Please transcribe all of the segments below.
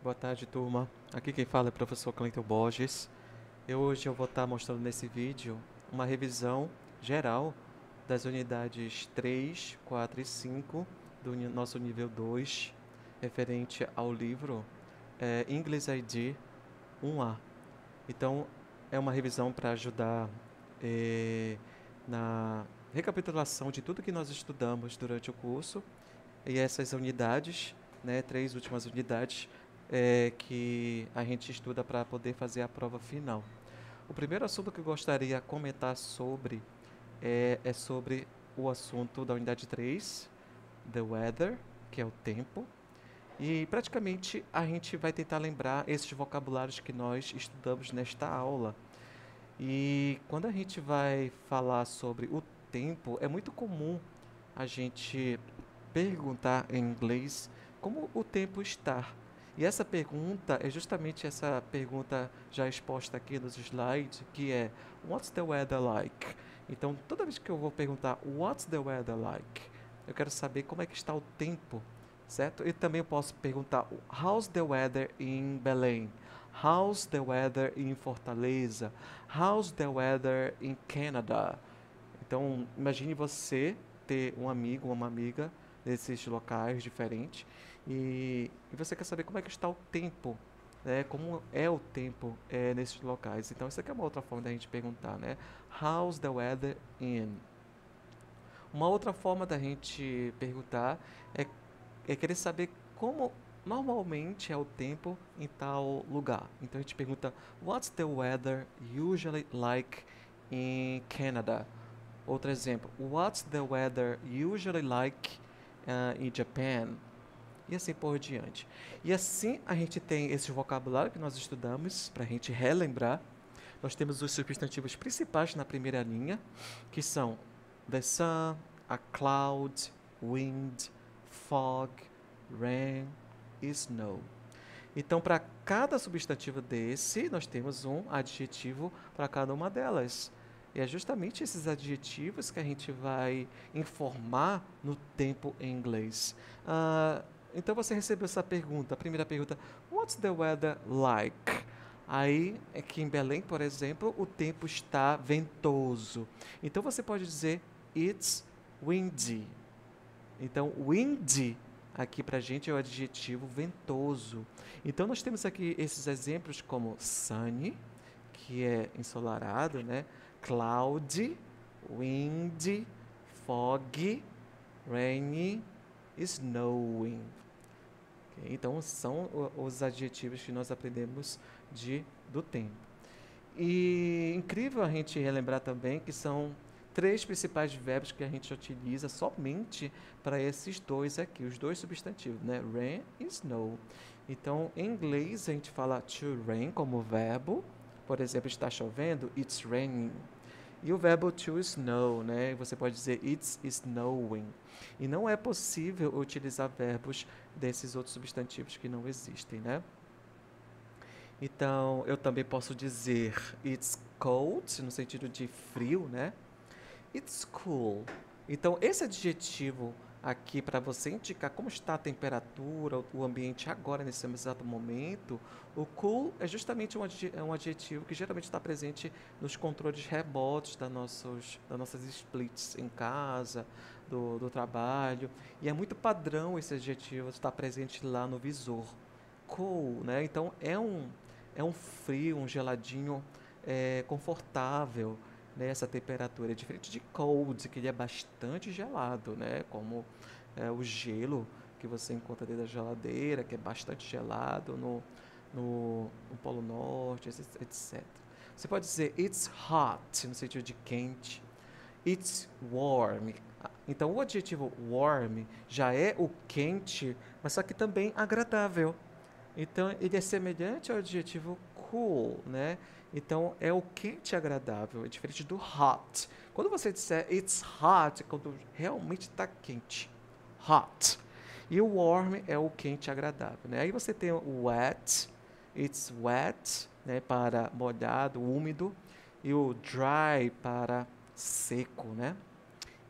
Boa tarde, turma. Aqui quem fala é o professor Cleiton Borges. Hoje eu vou estar mostrando nesse vídeo uma revisão geral das unidades 3, 4 e 5 do nosso nível 2, referente ao livro English ID 1A. Então, é uma revisão para ajudar na recapitulação de tudo que nós estudamos durante o curso e essas unidades, né, 3 últimas unidades, que a gente estuda para poder fazer a prova final. O primeiro assunto que eu gostaria de comentar sobre é sobre o assunto da unidade 3, the weather, que é o tempo. E praticamente a gente vai tentar lembrar esses vocabulários que nós estudamos nesta aula. E quando a gente vai falar sobre o tempo, é muito comum a gente perguntar em inglês como o tempo está. E essa pergunta é justamente essa pergunta já exposta aqui nos slides, que é What's the weather like? Então, toda vez que eu vou perguntar What's the weather like? Eu quero saber como é que está o tempo, certo? E também eu posso perguntar How's the weather in Belém? How's the weather in Fortaleza? How's the weather in Canada? Então, imagine você ter um amigo ou uma amiga nesses locais diferentes e você quer saber como é que está o tempo, né? Como é o tempo nesses locais. Então, isso aqui é uma outra forma da gente perguntar, né? How's the weather in? Uma outra forma da gente perguntar é, é querer saber como normalmente é o tempo em tal lugar. Então a gente pergunta What's the weather usually like in Canada? Outro exemplo, What's the weather usually like in Japan? E assim por diante. E assim a gente tem esse vocabulário que nós estudamos para a gente relembrar. Nós temos os substantivos principais na primeira linha, que são the sun, a cloud, wind, fog, rain e snow. Então, para cada substantivo desse, nós temos um adjetivo para cada uma delas. E é justamente esses adjetivos que a gente vai informar no tempo em inglês. Então você recebeu essa pergunta, a primeira pergunta, What's the weather like? Aí, aqui em Belém, por exemplo, o tempo está ventoso. Então você pode dizer It's windy. Então, windy aqui para a gente é o adjetivo ventoso. Então, nós temos aqui esses exemplos como sunny, que é ensolarado, né? Cloudy, windy, foggy, rainy, snowing. Okay? Então, são os adjetivos que nós aprendemos do tempo. E incrível a gente relembrar também que são 3 principais verbos que a gente utiliza somente para esses dois aqui, os 2 substantivos, né? Rain e snow. Então, em inglês, a gente fala to rain como verbo. Por exemplo, está chovendo, it's raining. E o verbo to snow, né? Você pode dizer it's snowing. E não é possível utilizar verbos desses outros substantivos que não existem, né? Então, eu também posso dizer it's cold, no sentido de frio, né? It's cool. Então, esse adjetivo aqui para você indicar como está a temperatura, o ambiente agora, nesse exato momento, o cool é justamente um adjetivo que geralmente está presente nos controles remotos das nossas splits em casa, do trabalho. E é muito padrão esse adjetivo estar presente lá no visor. Cool, né? Então, é um frio, um geladinho confortável nessa temperatura. É diferente de cold, que ele é bastante gelado, né? Como o gelo que você encontra dentro da geladeira, que é bastante gelado no Polo Norte, etc. Você pode dizer it's hot, no sentido de quente. It's warm. Então, o adjetivo warm já é o quente, mas só que também agradável. Então, ele é semelhante ao adjetivo cool, né? Então, é o quente agradável, é diferente do hot. Quando você disser it's hot, é quando realmente está quente. Hot. E o warm é o quente agradável, né? Aí você tem o wet, it's wet, né? Para molhado, úmido. E o dry para seco, né?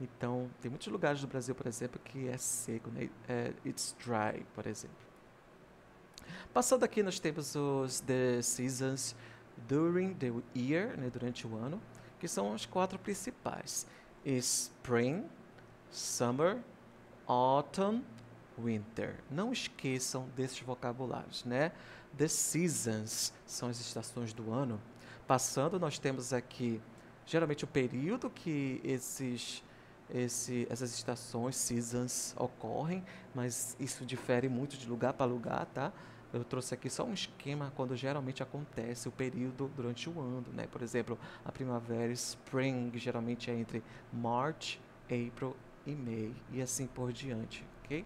Então, tem muitos lugares do Brasil, por exemplo, que é seco, né? It's dry, por exemplo. Passando aqui, nós temos os the seasons during the year, né, durante o ano, que são os 4 principais. Spring, summer, autumn, winter. Não esqueçam desses vocabulários, né? The seasons são as estações do ano. Passando, nós temos aqui geralmente o período que essas estações, seasons, ocorrem, mas isso difere muito de lugar para lugar, tá? Eu trouxe aqui só um esquema quando geralmente acontece o período durante o ano, né? Por exemplo, a primavera, spring, geralmente é entre March, April e May, e assim por diante, ok?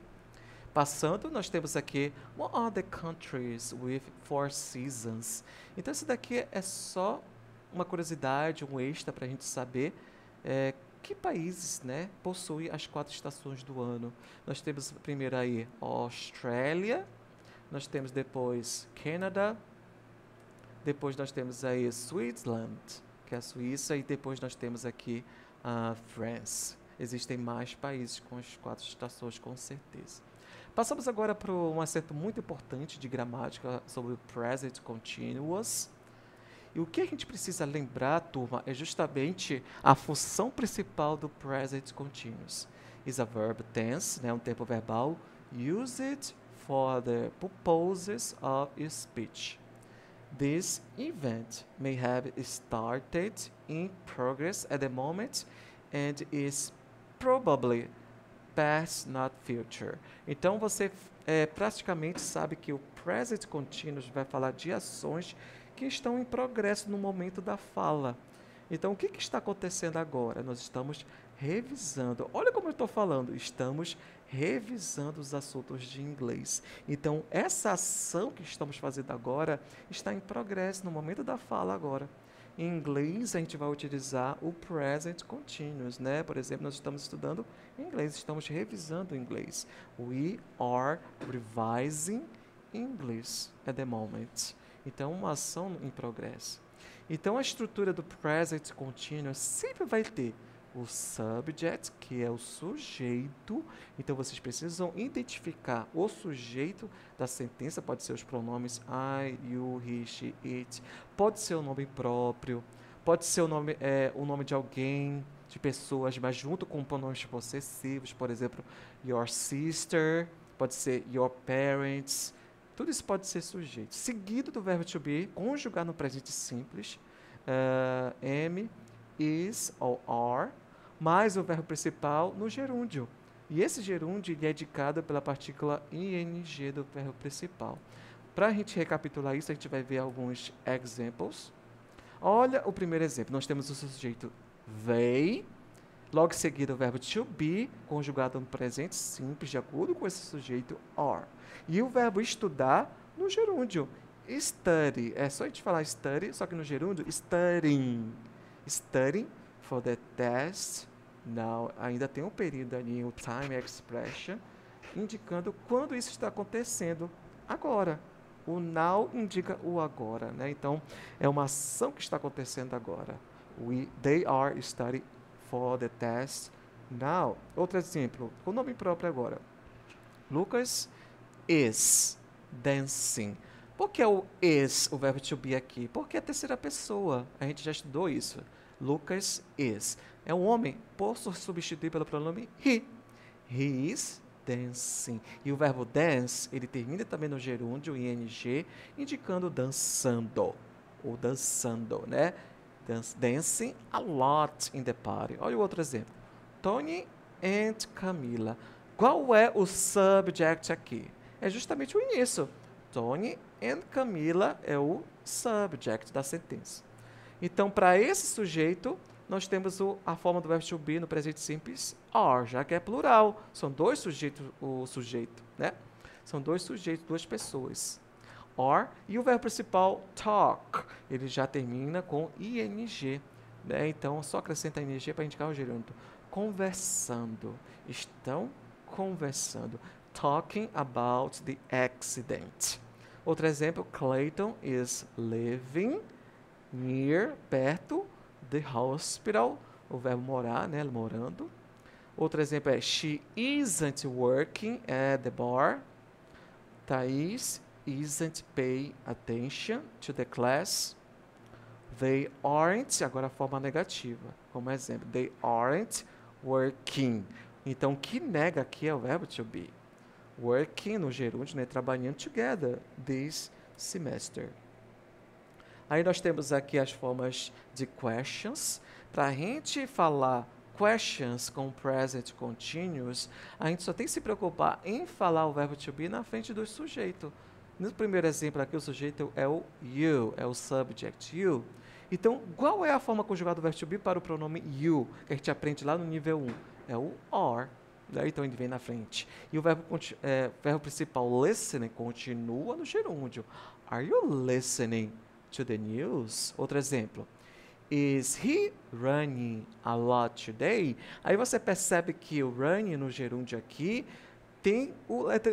Passando, nós temos aqui What are the countries with 4 seasons? Então, isso daqui é só uma curiosidade, um extra para a gente saber que países, né, possuem as 4 estações do ano. Nós temos primeiro aí Austrália, nós temos depois Canadá, depois nós temos aí Switzerland, que é a Suíça, e depois nós temos aqui a France. Existem mais países com as 4 estações, com certeza. Passamos agora para um acerto muito importante de gramática sobre o present continuous. E o que a gente precisa lembrar, turma, é justamente a função principal do present continuous. Is a verb tense, né, um tempo verbal, used for the purposes of speech. This event may have started in progress at the moment and is probably past, not future. Então você praticamente sabe que o present continuous vai falar de ações que estão em progresso no momento da fala. Então o que está acontecendo agora? Nós estamos revisando. Olha como eu estou falando, estamos revisando os assuntos de inglês. Então essa ação que estamos fazendo agora está em progresso no momento da fala agora. Em inglês, a gente vai utilizar o present continuous, né? Por exemplo, nós estamos estudando inglês, estamos revisando o inglês. We are revising English at the moment. Então, uma ação em progresso. Então, a estrutura do present continuous sempre vai ter o subject, que é o sujeito. Então, vocês precisam identificar o sujeito da sentença. Pode ser os pronomes I, you, he, she, it. Pode ser o nome próprio. Pode ser o nome de alguém, de pessoas, mas junto com pronomes possessivos. Por exemplo, your sister. Pode ser your parents. Tudo isso pode ser sujeito. Seguido do verbo to be, conjugar no presente simples. Am, is ou are, mais o verbo principal no gerúndio. E esse gerúndio é indicado pela partícula ing do verbo principal. Para a gente recapitular isso, a gente vai ver alguns examples. Olha o primeiro exemplo. Nós temos o sujeito they, logo em seguida o verbo to be, conjugado no presente simples, de acordo com esse sujeito are. E o verbo estudar no gerúndio. Study. É só a gente falar study, só que no gerúndio, studying. Studying for the test. Now, ainda tem um período ali, o time expression, indicando quando isso está acontecendo agora. O now indica o agora, né? Então, é uma ação que está acontecendo agora. They are studying for the test now. Outro exemplo, com o nome próprio agora. Lucas is dancing. Por que o is, o verbo to be aqui? Porque é a terceira pessoa. A gente já estudou isso. Lucas is. É um homem, posso substituir pelo pronome he. He is dancing. E o verbo dance, ele termina também no gerúndio, ing, indicando dançando. Ou dançando, né? Dancing a lot in the party. Olha o outro exemplo. Tony and Camila. Qual é o subject aqui? É justamente o início. Tony and Camila é o subject da sentença. Então, para esse sujeito, nós temos a forma do verbo to be no presente simples are, já que é plural. São 2 sujeitos, o sujeito, né? São 2 sujeitos, 2 pessoas. Are, e o verbo principal talk, ele já termina com ing, né? Então, só acrescenta ing para indicar o gerúndio. Conversando. Estão conversando. Talking about the accident. Outro exemplo, Clayton is living near, perto, the hospital, o verbo morar, né, morando. Outro exemplo é she isn't working at the bar. Thaís isn't pay attention to the class. They aren't, agora a forma negativa, como exemplo. They aren't working. Então, o que nega aqui é o verbo to be. Working no gerúndio, né, trabalhando together this semester. Aí nós temos aqui as formas de questions. Para a gente falar questions com present continuous, a gente só tem que se preocupar em falar o verbo to be na frente do sujeito. No primeiro exemplo aqui, o sujeito é o you, é o subject, you. Então, qual é a forma conjugada do verbo to be para o pronome you, que a gente aprende lá no nível 1? É o are. Né? Então, ele vem na frente. E o verbo principal, listening, continua no gerúndio. Are you listening to the news? Outro exemplo. Is he running a lot today? Aí você percebe que o running no gerúndio aqui tem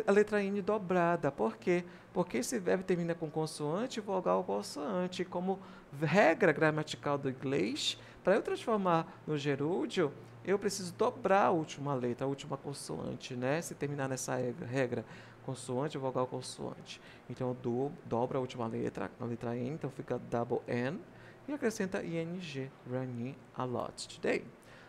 a letra N dobrada. Por quê? Porque esse verbo termina com consoante, vogal, consoante. Como regra gramatical do inglês, para eu transformar no gerúndio, eu preciso dobrar a última letra, a última consoante, né? Se terminar nessa regra, consoante, vogal, consoante. Então, eu dobro a última letra, a letra N, então fica double N, e acrescenta ing, running a lot today.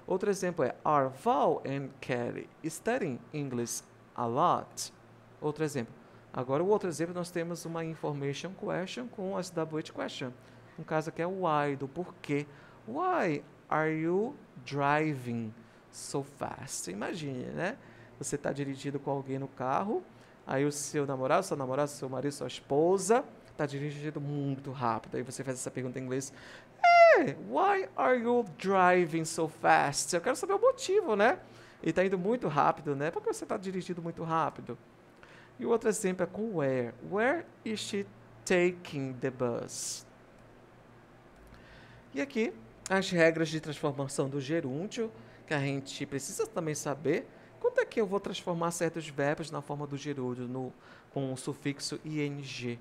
Outro exemplo é, are Val and Kelly studying English a lot? Outro exemplo. Agora, o outro exemplo, nós temos uma information question com as SWH question. No caso aqui é o why, do porquê. Why are you driving so fast? Imagine, né? Você está dirigindo com alguém no carro, aí o seu namorado, seu marido, sua esposa está dirigindo muito rápido. Aí você faz essa pergunta em inglês. Why are you driving so fast? Eu quero saber o motivo, né? Ele está indo muito rápido, né? Por que você está dirigindo muito rápido? E o outro exemplo é com where. Where is she taking the bus? E aqui, as regras de transformação do gerúndio, que a gente precisa também saber. Quando é que eu vou transformar certos verbos na forma do gerúndio, com o sufixo ing?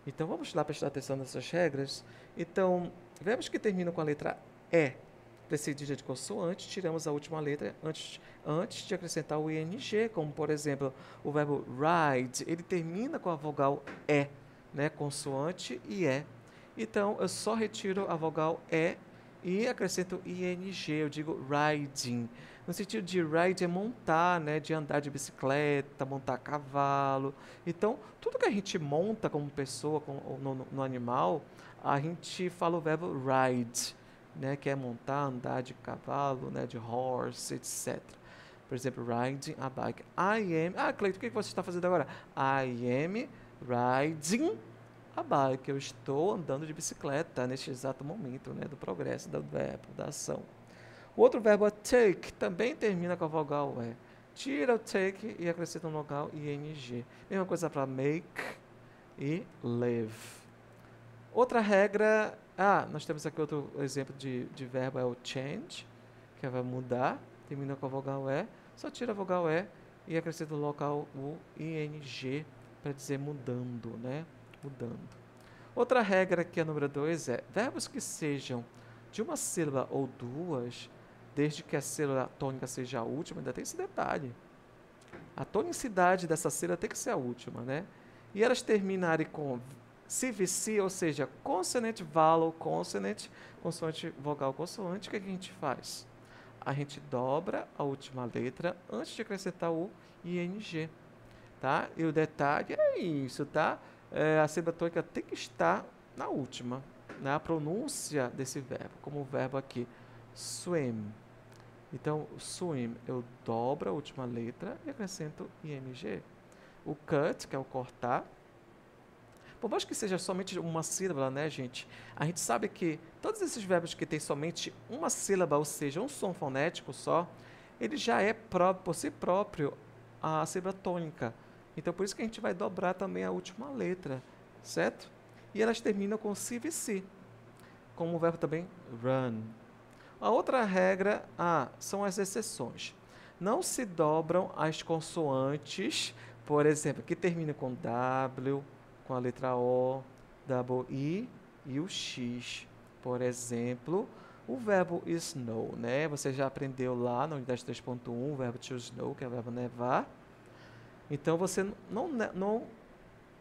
Então, vamos lá prestar atenção nessas regras. Então, verbos que terminam com a letra E, precedida de consoante, tiramos a última letra antes de acrescentar o ing, como, por exemplo, o verbo ride, ele termina com a vogal E, né, consoante e E. Então, eu só retiro a vogal E e acrescento ing, eu digo riding. No sentido de ride é montar, né, de andar de bicicleta, montar cavalo. Então, tudo que a gente monta como pessoa, no animal, a gente fala o verbo ride, né, que é montar, andar de cavalo, né, de horse, etc. Por exemplo, riding a bike. Cleiton, o que você está fazendo agora? I am riding a bike. Eu estou andando de bicicleta neste exato momento, né, do progresso do verbo, da ação. O outro verbo é take, também termina com a vogal E. Tira o take e acrescenta no vogal ing. Mesma coisa para make e live. Outra regra, nós temos aqui outro exemplo de verbo, é o change, que vai mudar, termina com a vogal E, só tira a vogal E e acrescenta no local o ing para dizer mudando, né? Mudando. Outra regra, que é a número 2, é verbos que sejam de uma sílaba ou duas, desde que a sílaba tônica seja a última, ainda tem esse detalhe. A tonicidade dessa sílaba tem que ser a última, né? E elas terminarem com CVC, ou seja, consonant, vowel, consonant, consoante, vogal, consoante, o que a gente faz? A gente dobra a última letra antes de acrescentar o ing, tá? E o detalhe é isso, tá? A sílaba tônica tem que estar na última, né? A pronúncia desse verbo, como o verbo aqui, swim. Então, swim, eu dobro a última letra e acrescento ing. O cut, que é o cortar, por mais que seja somente uma sílaba, né, gente? A gente sabe que todos esses verbos que têm somente uma sílaba, ou seja, um som fonético só, ele já é próprio, por si próprio, a sílaba tônica. Então, por isso que a gente vai dobrar também a última letra, certo? E elas terminam com CVC, como o verbo também run. A outra regra, são as exceções. Não se dobram as consoantes, por exemplo, que terminam com W, com a letra O, double I e o X. Por exemplo, o verbo snow, né? Você já aprendeu lá na unidade 3.1, o verbo to snow, que é o verbo nevar. Então, você não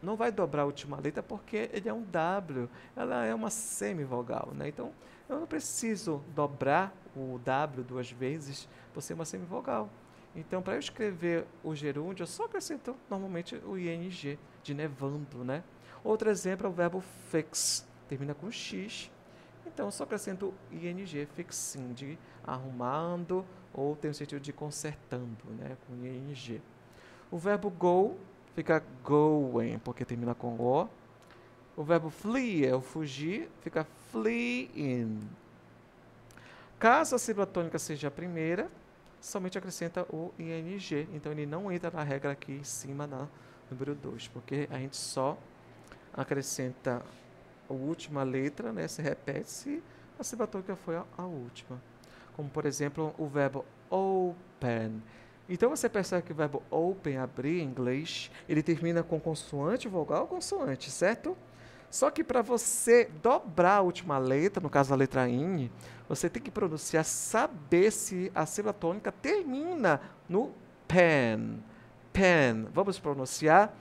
não vai dobrar a última letra porque ele é um W, ela é uma semivogal, né? Então, eu não preciso dobrar o W duas vezes por ser uma semivogal. Então, para eu escrever o gerúndio, eu só acrescento normalmente o ing, de nevando, né? Outro exemplo é o verbo fix, termina com x, então eu só acrescento ing, fixing, de arrumando, ou tem o sentido de consertando, né? Com ing. O verbo go fica going, porque termina com o. O verbo flee é o fugir, fica fleeing. Caso a sílaba tônica seja a primeira, somente acrescenta o ing. Então ele não entra na regra aqui em cima, na número 2, porque a gente só acrescenta a última letra, né, se repete se a sílaba tônica foi a última. Como, por exemplo, o verbo open. Então você percebe que o verbo open, abrir em inglês, ele termina com consoante, vogal ou consoante, certo? Só que para você dobrar a última letra, no caso a letra in, você tem que pronunciar, saber se a sílaba tônica termina no pen. Pen. Vamos pronunciar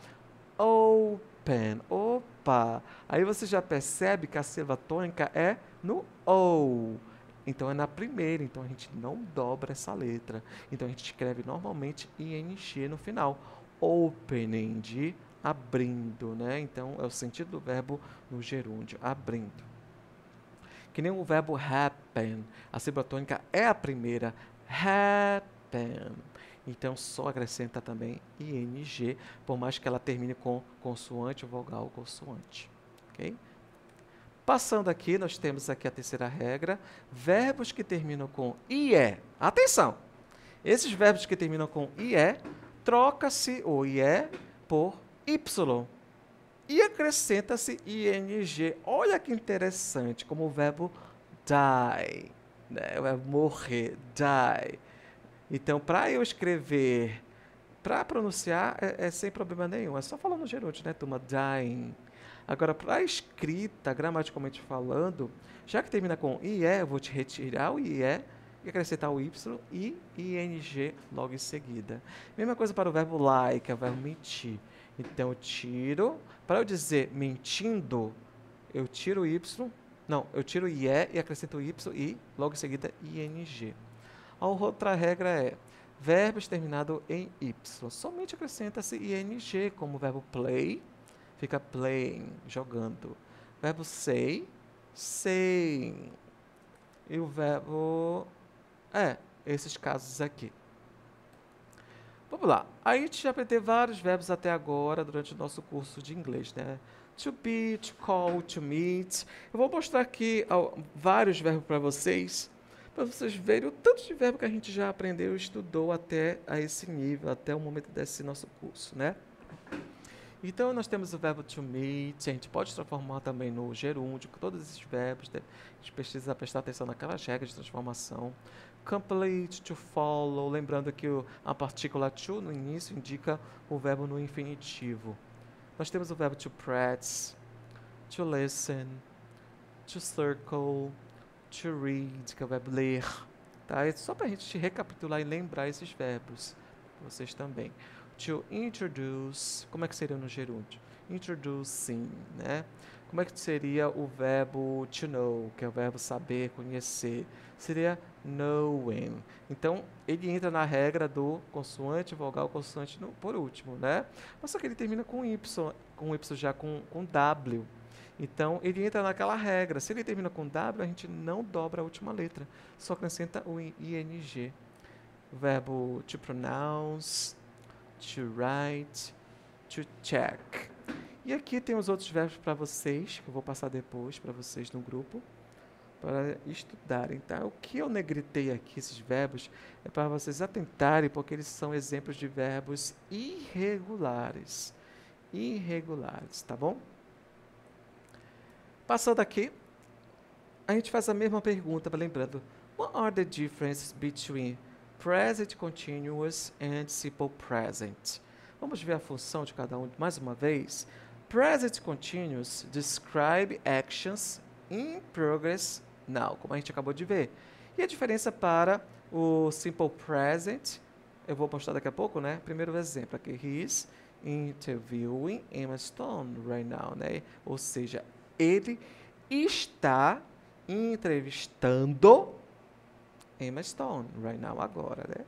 open. Opa! Aí você já percebe que a sílaba tônica é no O. Então é na primeira, então a gente não dobra essa letra. Então a gente escreve normalmente ing no final. Opening, de abrindo, né? Então é o sentido do verbo no gerúndio, abrindo. Que nem o verbo happen, a sílaba tônica é a primeira, happen. Então só acrescenta também ing, por mais que ela termine com consoante, vogal, consoante. Ok? Passando aqui, nós temos aqui a terceira regra, verbos que terminam com IE. Atenção! Esses verbos que terminam com IE, troca-se o IE por Y. E acrescenta-se ing. Olha que interessante, como o verbo die, né? O verbo morrer, die. Então, para eu escrever, para pronunciar, é sem problema nenhum. É só falar no gerúndio, né, turma? Dying. Agora, para a escrita, gramaticalmente falando, já que termina com IE, eu vou te retirar o IE e acrescentar o Y e ING logo em seguida. Mesma coisa para o verbo lie, que é o verbo mentir. Então, eu tiro, para eu dizer mentindo, eu tiro o Y, não, eu tiro o IE e acrescento o Y e logo em seguida ING. A outra regra é verbos terminados em Y. Somente acrescenta-se ing, como o verbo play, fica playing, jogando. Verbo say, saying. E o verbo... esses casos aqui. Vamos lá. A gente já aprendeu vários verbos até agora durante o nosso curso de inglês, né? To be, to call, to meet. Eu vou mostrar aqui vários verbos para vocês verem o tanto de verbo que a gente já aprendeu e estudou até a esse nível, até o momento desse nosso curso, né? Então, nós temos o verbo to meet, a gente pode transformar também no gerúndio, com todos esses verbos, né? A gente precisa prestar atenção naquelas regras de transformação. Complete, to follow, lembrando que a partícula to no início indica o verbo no infinitivo. Nós temos o verbo to practice, to listen, to circle, to read, que é o verbo ler. Tá? É só para a gente recapitular e lembrar esses verbos. Vocês também. To introduce, como é que seria no gerúndio? Introducing, né? Como é que seria o verbo to know, que é o verbo saber, conhecer? Seria knowing. Então, ele entra na regra do consoante, vogal, consoante por último, né? Mas só que ele termina com Y já com W. Então, ele entra naquela regra. Se ele termina com W, a gente não dobra a última letra. Só acrescenta o ing. O verbo to pronounce, to write, to check. E aqui tem os outros verbos para vocês, que eu vou passar depois para vocês no grupo, para estudarem, tá? O que eu negritei aqui, esses verbos, é para vocês atentarem, porque eles são exemplos de verbos irregulares. Irregulares, tá bom? Passando aqui, a gente faz a mesma pergunta, lembrando, what are the differences between present continuous and simple present? Vamos ver a função de cada um mais uma vez. Present continuous describe actions in progress now, como a gente acabou de ver. E a diferença para o simple present, eu vou mostrar daqui a pouco, né? Primeiro exemplo aqui, he is interviewing Emma Stone right now, né? Ou seja, ele está entrevistando Emma Stone right now, agora, né?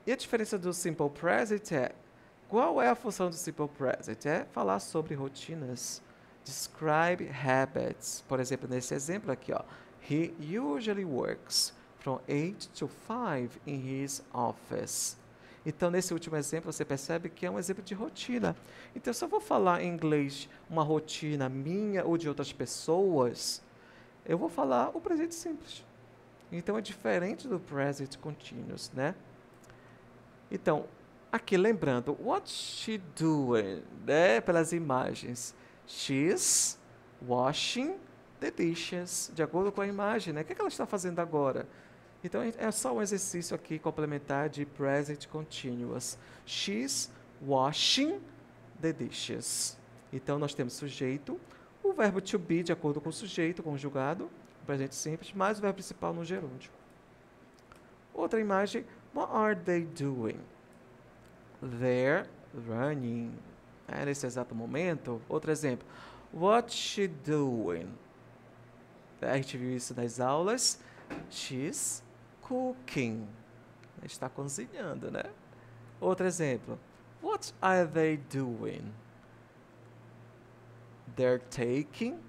E a diferença do Simple Present é, qual é a função do Simple Present? É falar sobre rotinas. Describe habits. Por exemplo, nesse exemplo aqui, ó. He usually works from 8 to 5 in his office. Então, nesse último exemplo, você percebe que é um exemplo de rotina. Então, se eu vou falar em inglês uma rotina minha ou de outras pessoas, eu vou falar o presente simples. Então, é diferente do present continuous, né? Então, aqui lembrando, what's she doing? Né? Pelas imagens. She's washing the dishes. De acordo com a imagem, né? O que ela está fazendo agora? Então, é só um exercício aqui complementar de present continuous. She's washing the dishes. Então, nós temos sujeito, o verbo to be, de acordo com o sujeito, conjugado, presente simples, mais o verbo principal no gerúndio. Outra imagem, what are they doing? They're running. Nesse exato momento. Outro exemplo, what's she doing? A gente viu isso nas aulas. She's cooking. Está cozinhando, né? Outro exemplo. What are they doing? They're taking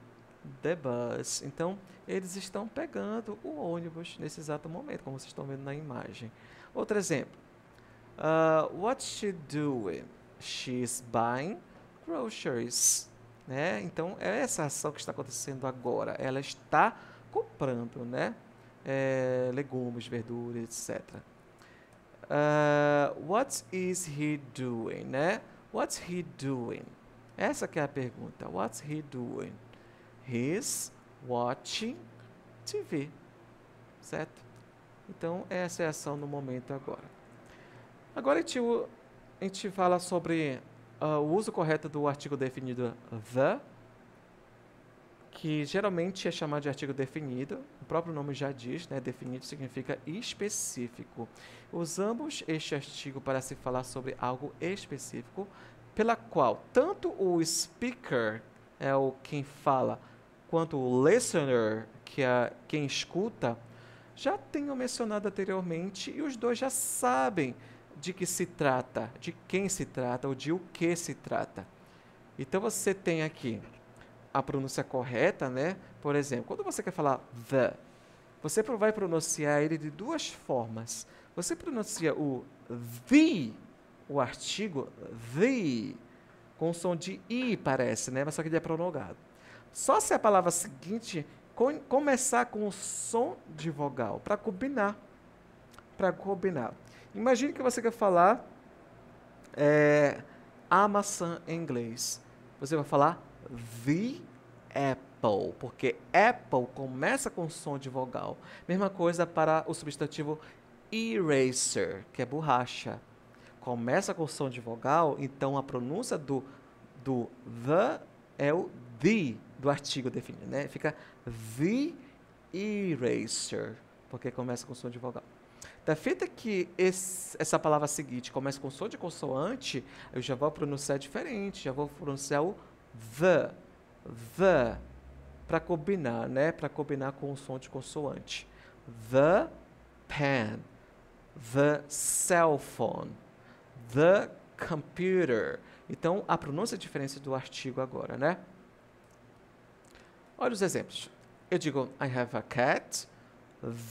the bus. Então, eles estão pegando o ônibus nesse exato momento, como vocês estão vendo na imagem. Outro exemplo. What's she doing? She's buying groceries. Né? Então, é essa ação que está acontecendo agora. Ela está comprando, né? Legumes, verduras, etc. What is he doing? Né? What's he doing? Essa que é a pergunta. What's he doing? He's watching TV. Certo? Então, essa é a ação no momento agora. Agora a gente fala sobre o uso correto do artigo definido the, que geralmente é chamado de artigo definido. O próprio nome já diz, né? Definido significa específico. Usamos este artigo para se falar sobre algo específico, pela qual tanto o speaker, é o quem fala, quanto o listener, que é quem escuta, já tenham mencionado anteriormente e os dois já sabem de que se trata, de quem se trata ou de o que se trata. Então você tem aqui a pronúncia correta, né? Por exemplo, quando você quer falar the, você vai pronunciar ele de duas formas. Você pronuncia o the, o artigo the, com o som de i, parece, né? Mas só que ele é prolongado. Só se a palavra seguinte começar com o som de vogal, para combinar. Para combinar. Imagine que você quer falar a maçã em inglês. Você vai falar the apple, porque apple começa com som de vogal. Mesma coisa para o substantivo eraser, que é borracha. Começa com som de vogal, então a pronúncia do the é o the do artigo definido, né? Fica the eraser, porque começa com som de vogal. Da feita que essa palavra seguinte começa com som de consoante, eu já vou pronunciar diferente, já vou pronunciar o the, para combinar, né? Para combinar com o som de consoante. The pen, the cell phone, the computer. Então, a pronúncia é diferente do artigo agora, né? Olha os exemplos. Eu digo, I have a cat.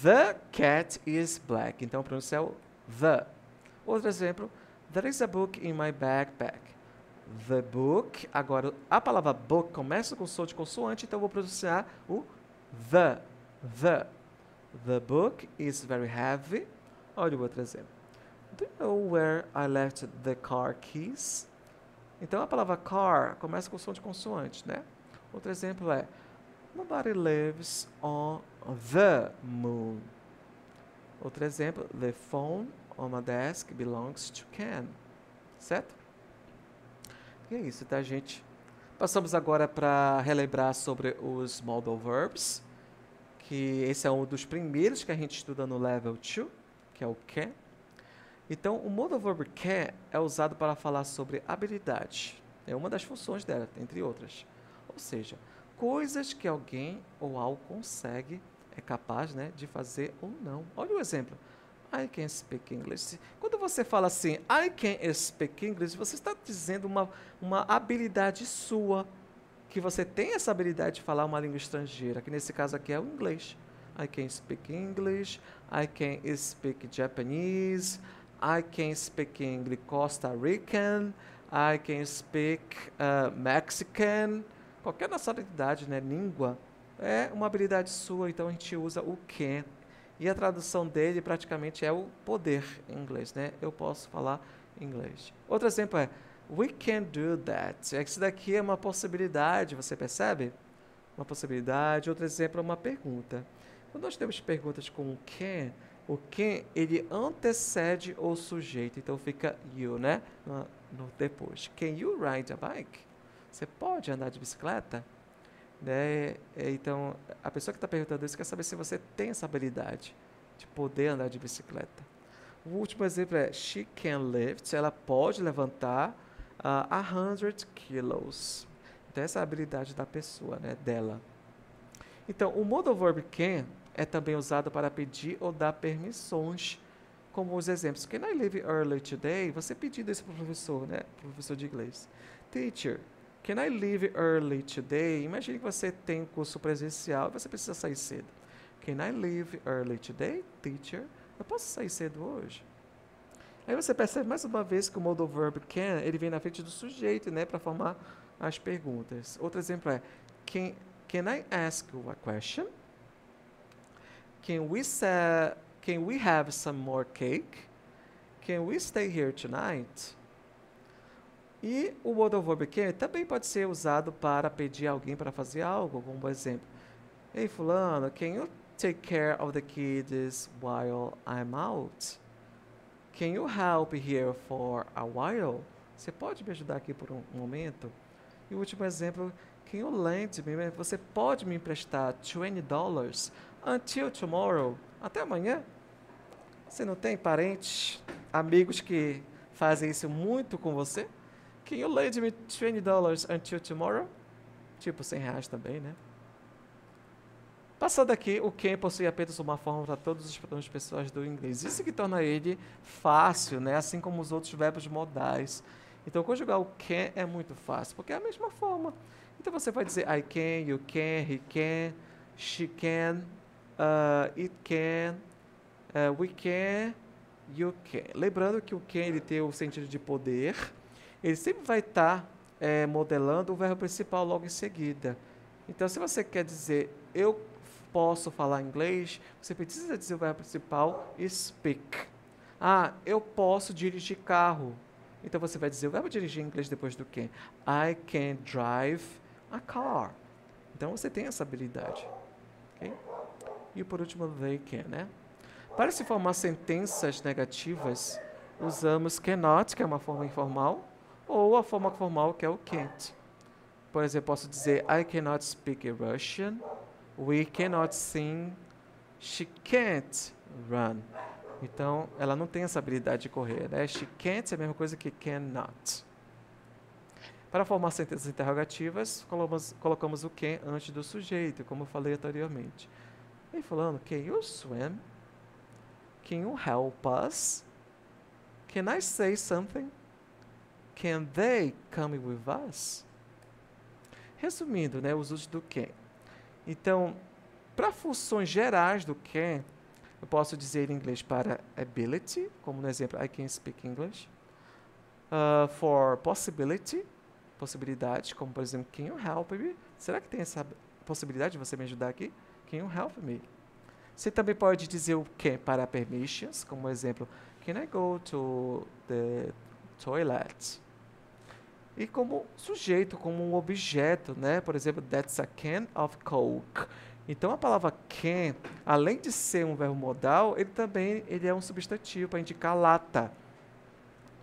The cat is black. Então, a pronúncia é o the. Outro exemplo. There is a book in my backpack. The book. Agora, a palavra book começa com som de consoante, então eu vou pronunciar o the. The. The book is very heavy. Olha o outro exemplo. Do you know where I left the car keys? Então, a palavra car começa com som de consoante, né? Outro exemplo é Nobody lives on the moon. Outro exemplo, the phone on my desk belongs to Ken. Certo? E é isso, tá, gente? Passamos agora para relembrar sobre os modal verbs, que esse é um dos primeiros que a gente estuda no Level 2, que é o can. Então, o modal verb can é usado para falar sobre habilidade. É uma das funções dela, entre outras. Ou seja, coisas que alguém ou algo consegue, é capaz, né, de fazer ou não. Olha o exemplo. I can speak English. Quando você fala assim, I can speak English, você está dizendo uma habilidade sua, que você tem essa habilidade de falar uma língua estrangeira, que nesse caso aqui é o inglês. I can speak English, I can speak Japanese, I can speak English Costa Rican, I can speak Mexican, qualquer nacionalidade, né, língua, é uma habilidade sua, então a gente usa o can. E a tradução dele praticamente é o poder em inglês, né? Eu posso falar inglês. Outro exemplo é we can do that. Isso daqui é uma possibilidade, você percebe? Uma possibilidade. Outro exemplo é uma pergunta. Quando nós temos perguntas com o can ele antecede o sujeito, então fica you, né? No depois. Can you ride a bike? Você pode andar de bicicleta? Né? Então, a pessoa que está perguntando isso quer saber se você tem essa habilidade de poder andar de bicicleta. O último exemplo é she can lift, ela pode levantar 100 kilos. Então, essa é a habilidade da pessoa, né, dela. Então, o modal verb can é também usado para pedir ou dar permissões, como os exemplos. Can I leave early today? Você pedindo isso para o professor, né, professor de inglês. Teacher, can I leave early today? Imagine que você tem um curso presencial e você precisa sair cedo. Can I leave early today, teacher? Eu posso sair cedo hoje? Aí você percebe mais uma vez que o modal verb can, ele vem na frente do sujeito, né, para formar as perguntas. Outro exemplo é, can I ask you a question? Can we have some more cake? Can we stay here tonight? E o modal verb can também pode ser usado para pedir alguém para fazer algo, como por exemplo, hey fulano, can you take care of the kids while I'm out? Can you help here for a while? Você pode me ajudar aqui por um momento? E o último exemplo, can you lend me? Você pode me emprestar $20 until tomorrow? Até amanhã? Você não tem parentes, amigos que fazem isso muito com você? Can you lend me $20 until tomorrow? Tipo, R$ 100 também, né? Passando aqui, o can possui apenas uma forma para todos os pronomes pessoais do inglês. Isso que torna ele fácil, né? Assim como os outros verbos modais. Então, conjugar o can é muito fácil, porque é a mesma forma. Então, você vai dizer I can, you can, he can, she can, it can, we can, you can. Lembrando que o can ele tem o sentido de poder. Ele sempre vai estar modelando o verbo principal logo em seguida. Então, se você quer dizer eu posso falar inglês, você precisa dizer o verbo principal speak. Eu posso dirigir carro. Então, você vai dizer o verbo dirigir em inglês depois do can. I can drive a car. Então, você tem essa habilidade. Okay? E por último, they can, né? Para se formar sentenças negativas, usamos cannot, que é uma forma informal, ou a forma formal, que é o can't. Por exemplo, posso dizer I cannot speak Russian, we cannot sing, she can't run. Então, ela não tem essa habilidade de correr, né? She can't é a mesma coisa que cannot. Para formar sentenças interrogativas, colocamos o can antes do sujeito, como eu falei anteriormente. E falando, can you swim? Can you help us? Can I say something? Can they come with us? Resumindo, né, os usos do can. Então, para funções gerais do can, eu posso dizer em inglês para ability, como no exemplo, I can speak English. For possibility, possibilidade, como por exemplo, can you help me? Será que tem essa possibilidade de você me ajudar aqui? Can you help me? Você também pode dizer o can para permissions, como exemplo, can I go to the toilet? E como sujeito, como um objeto, né? Por exemplo, that's a can of Coke. Então, a palavra can, além de ser um verbo modal, ele é um substantivo para indicar lata.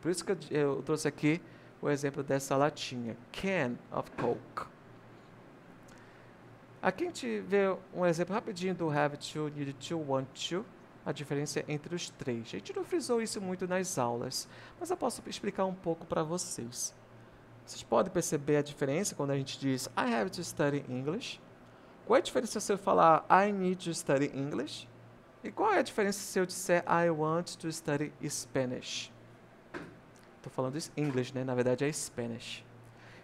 Por isso que eu trouxe aqui o exemplo dessa latinha, can of Coke. Aqui a gente vê um exemplo rapidinho do have to, need to, want to. a diferença entre os três. A gente não frisou isso muito nas aulas, mas eu posso explicar um pouco para vocês. Vocês podem perceber a diferença quando a gente diz I have to study English? Qual é a diferença se eu falar I need to study English? E qual é a diferença se eu disser I want to study Spanish? Estou falando English, né? Na verdade é Spanish.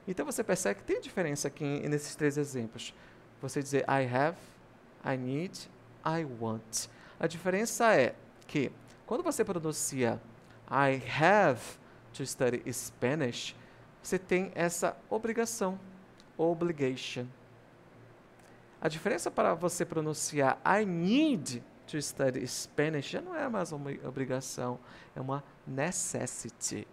Então você percebe que tem diferença aqui nesses três exemplos. Você dizer I have, I need, I want. A diferença é que quando você pronuncia I have to study Spanish, você tem essa obrigação, obligation. A diferença para você pronunciar I need to study Spanish já não é mais uma obrigação, é uma necessity.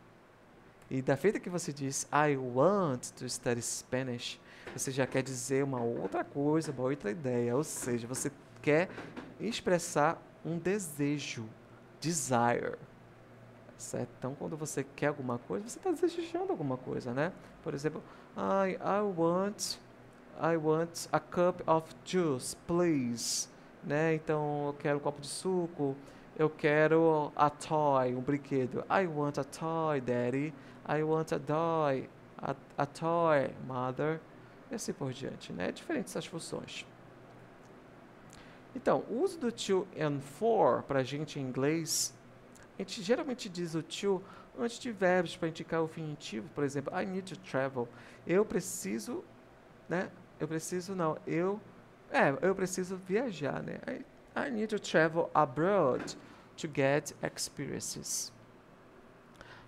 E da feita que você diz I want to study Spanish, você já quer dizer uma outra coisa, uma outra ideia. Ou seja, você quer expressar um desejo, desire. Certo? Então, quando você quer alguma coisa, você está desejando alguma coisa, né? Por exemplo, I want a cup of juice, please. Né? Então, eu quero um copo de suco. Eu quero a toy, um brinquedo. I want a toy, daddy. I want a toy, mother. E assim por diante, né? É diferente essas funções. Então, o uso do to and for para a gente em inglês, a gente geralmente diz o to antes de verbos para indicar o infinitivo. Por exemplo, I need to travel. Eu preciso, né? Eu preciso viajar, né? I need to travel abroad to get experiences.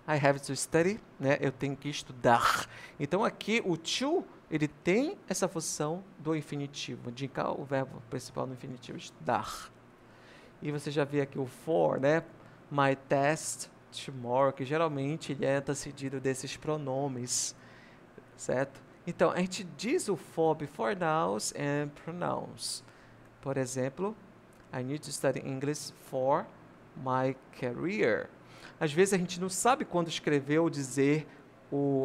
I have to study, né? Eu tenho que estudar. Então aqui o to, ele tem essa função do infinitivo, de indicar o verbo principal no infinitivo, estudar. E você já vê aqui o for, né? My test tomorrow, que geralmente ele é antecedido desses pronomes, certo? Então a gente diz o for before nouns and pronouns. Por exemplo, I need to study English for my career. Às vezes a gente não sabe quando escrever ou dizer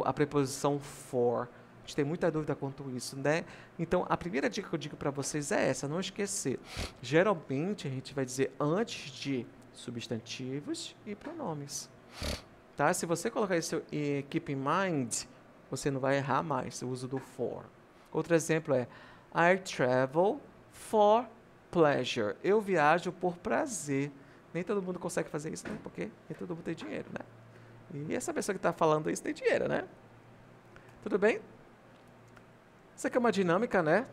a preposição for. A gente tem muita dúvida quanto a isso, né? Então, a primeira dica que eu digo para vocês é essa, não esquecer. Geralmente, a gente vai dizer antes de substantivos e pronomes. Tá? Se você colocar isso e keep in mind, você não vai errar mais o uso do for. Outro exemplo é I travel for pleasure. Eu viajo por prazer. Nem todo mundo consegue fazer isso, né? Porque nem todo mundo tem dinheiro, né? E essa pessoa que está falando isso tem dinheiro, né? Tudo bem? Isso aqui é uma dinâmica, né?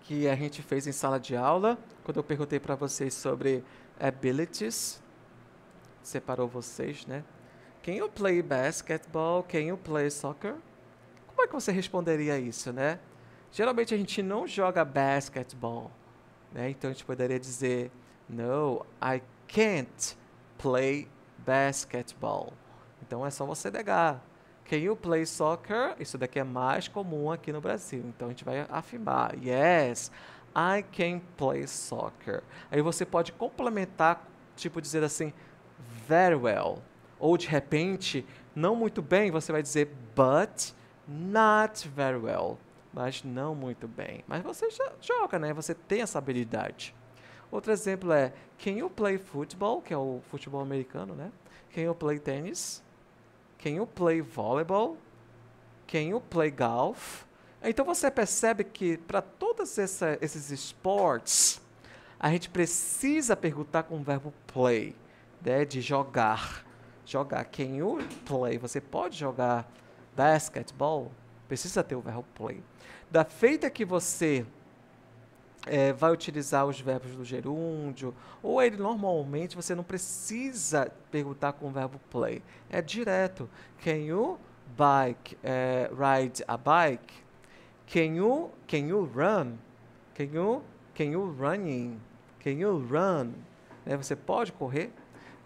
Que a gente fez em sala de aula. Quando eu perguntei para vocês sobre abilities, separou vocês, né? Can you play basketball? Can you play soccer? Como é que você responderia isso, né? Geralmente a gente não joga basketball, né? Então a gente poderia dizer no, I can't play basketball. Então é só você negar. Can you play soccer? Isso daqui é mais comum aqui no Brasil. Então a gente vai afirmar. Yes, I can play soccer. Aí você pode complementar, tipo dizer assim, very well. Ou de repente, não muito bem, você vai dizer but not very well. Mas não muito bem. Mas você já joga, né? Você tem essa habilidade. Outro exemplo é can you play football, que é o futebol americano, né? Can you play tennis? Can you play volleyball? Can you play golf? Então você percebe que para todos esses esportes, a gente precisa perguntar com o verbo play, né? De jogar. Jogar. Can you play? Você pode jogar basketball? Precisa ter o verbo play. Da feita que você vai utilizar os verbos do gerúndio, ou ele normalmente você não precisa perguntar com o verbo play. É direto. Can you ride a bike? Can you run? Can you running? Can you run? Você pode correr?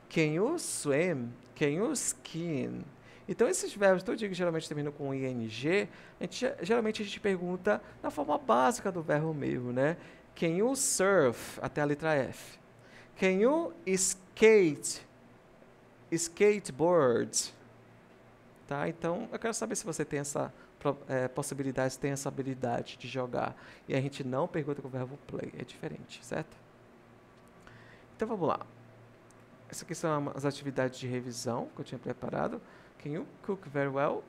Can you swim? Can you skiing? Então, esses verbos, todo dia que geralmente terminam com ing, geralmente a gente pergunta na forma básica do verbo mesmo, né? Can you surf? Até a letra F. Can you skateboard? Tá? Então, eu quero saber se você tem essa possibilidade, se tem essa habilidade de jogar. E a gente não pergunta com o verbo play, é diferente, certo? Então vamos lá. Essas aqui são as atividades de revisão que eu tinha preparado. Can you cook very well?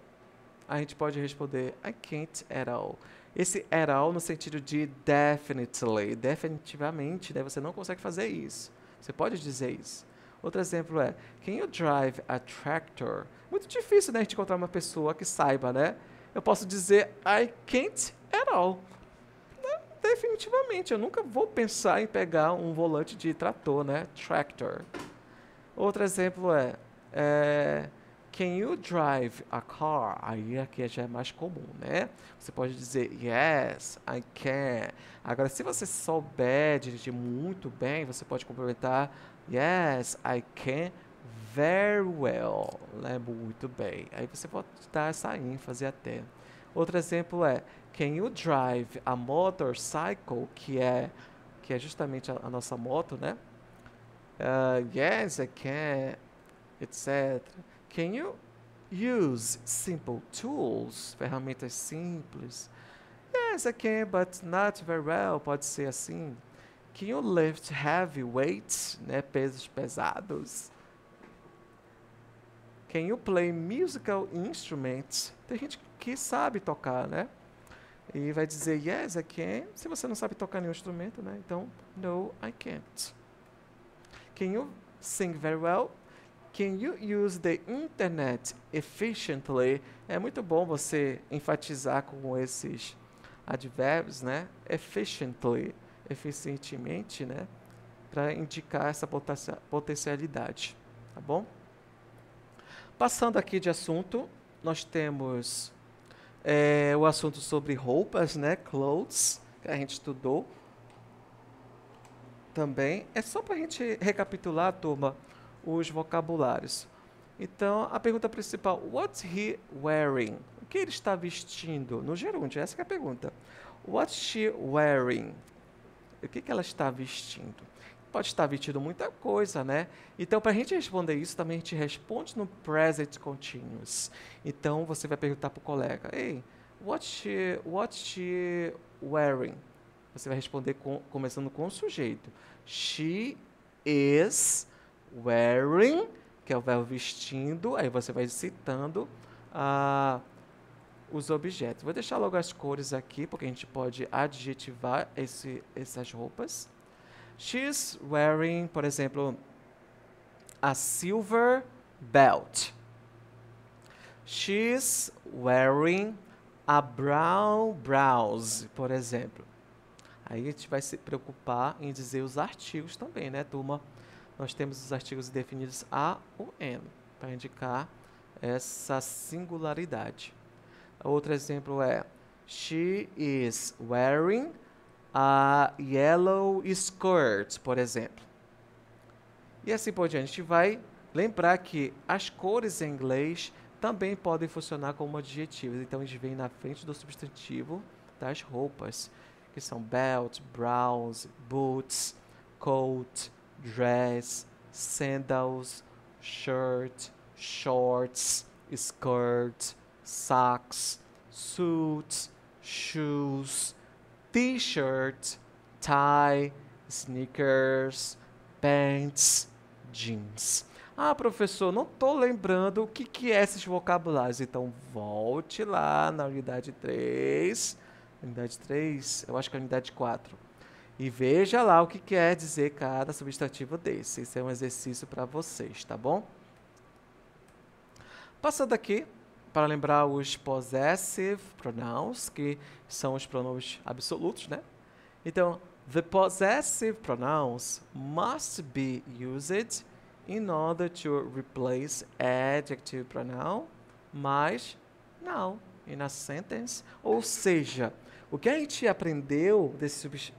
A gente pode responder I can't at all. Esse at all no sentido de definitely, definitivamente, né? Você não consegue fazer isso. Você pode dizer isso. Outro exemplo é Can you drive a tractor? Muito difícil, né, a gente encontrar uma pessoa que saiba, né? Eu posso dizer I can't at all. Definitivamente, eu nunca vou pensar em pegar um volante de trator, né? Tractor. Outro exemplo é Can you drive a car? Aí aqui já é mais comum, né? Você pode dizer Yes, I can. Agora, se você souber dirigir muito bem, você pode complementar Yes, I can very well. Né? Muito bem. Aí você pode dar essa ênfase até. Outro exemplo é Can you drive a motorcycle? Que é justamente a nossa moto, né? Yes, I can, etc. Can you use simple tools? Ferramentas simples. Yes, I can, but not very well. Pode ser assim. Can you lift heavy weights? Né? Pesos pesados. Can you play musical instruments? Tem gente que sabe tocar, né? E vai dizer yes, I can. Se você não sabe tocar nenhum instrumento, né? Então, no, I can't. Can you sing very well? Can you use the internet efficiently? É muito bom você enfatizar com esses advérbios, né? Efficiently, eficientemente, né? Para indicar essa potencialidade, tá bom? Passando aqui de assunto, nós temos o assunto sobre roupas, né? Clothes, que a gente estudou também. É só para a gente recapitular, turma, os vocabulários. Então, a pergunta principal, what's he wearing? O que ele está vestindo? No gerúndio, essa que é a pergunta. What's she wearing? O que ela está vestindo? Pode estar vestindo muita coisa, né? Então, para a gente responder isso, também a gente responde no present continuous. Então, você vai perguntar para o colega, hey, what's she wearing? Você vai responder começando com o sujeito. She is wearing, que é o verbo vestindo, aí você vai citando os objetos. Vou deixar logo as cores aqui, porque a gente pode adjetivar essas roupas. She's wearing, por exemplo, a silver belt. She's wearing a brown blouse, por exemplo. Aí a gente vai se preocupar em dizer os artigos também, né, turma? Nós temos os artigos definidos A ou N, para indicar essa singularidade. Outro exemplo é She is wearing a yellow skirt, por exemplo. E assim por diante. A gente vai lembrar que as cores em inglês também podem funcionar como adjetivos. Então, a gente vem na frente do substantivo das roupas, que são belt, blouse, boots, coat, dress, sandals, shirt, shorts, skirt, socks, suits, shoes, t-shirt, tie, sneakers, pants, jeans. Ah, professor, não estou lembrando o que é esses vocabulários. Então, volte lá na unidade 3. Unidade 3, eu acho que é a unidade 4. E veja lá o que quer dizer cada substantivo desse. Esse é um exercício para vocês, tá bom? Passando aqui, para lembrar os possessive pronouns, que são os pronomes absolutos, né? Então, the possessive pronouns must be used in order to replace adjective pronoun mais noun in a sentence. Ou seja, o que a gente aprendeu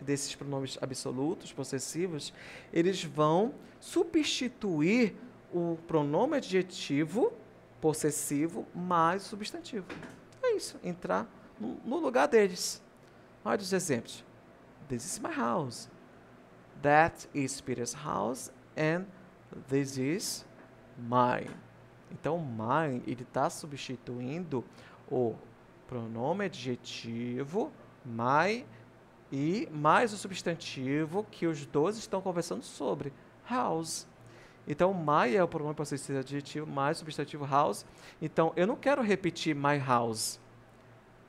desses pronomes absolutos, possessivos, eles vão substituir o pronome adjetivo possessivo mais substantivo. É isso, entrar no lugar deles. Olha os exemplos. This is my house. That is Peter's house. And this is mine. Então, mine, ele está substituindo o pronome adjetivo my e mais o substantivo que os dois estão conversando sobre. house. Então, my é o pronome possessivo adjetivo, mais substantivo house. Então, eu não quero repetir my house.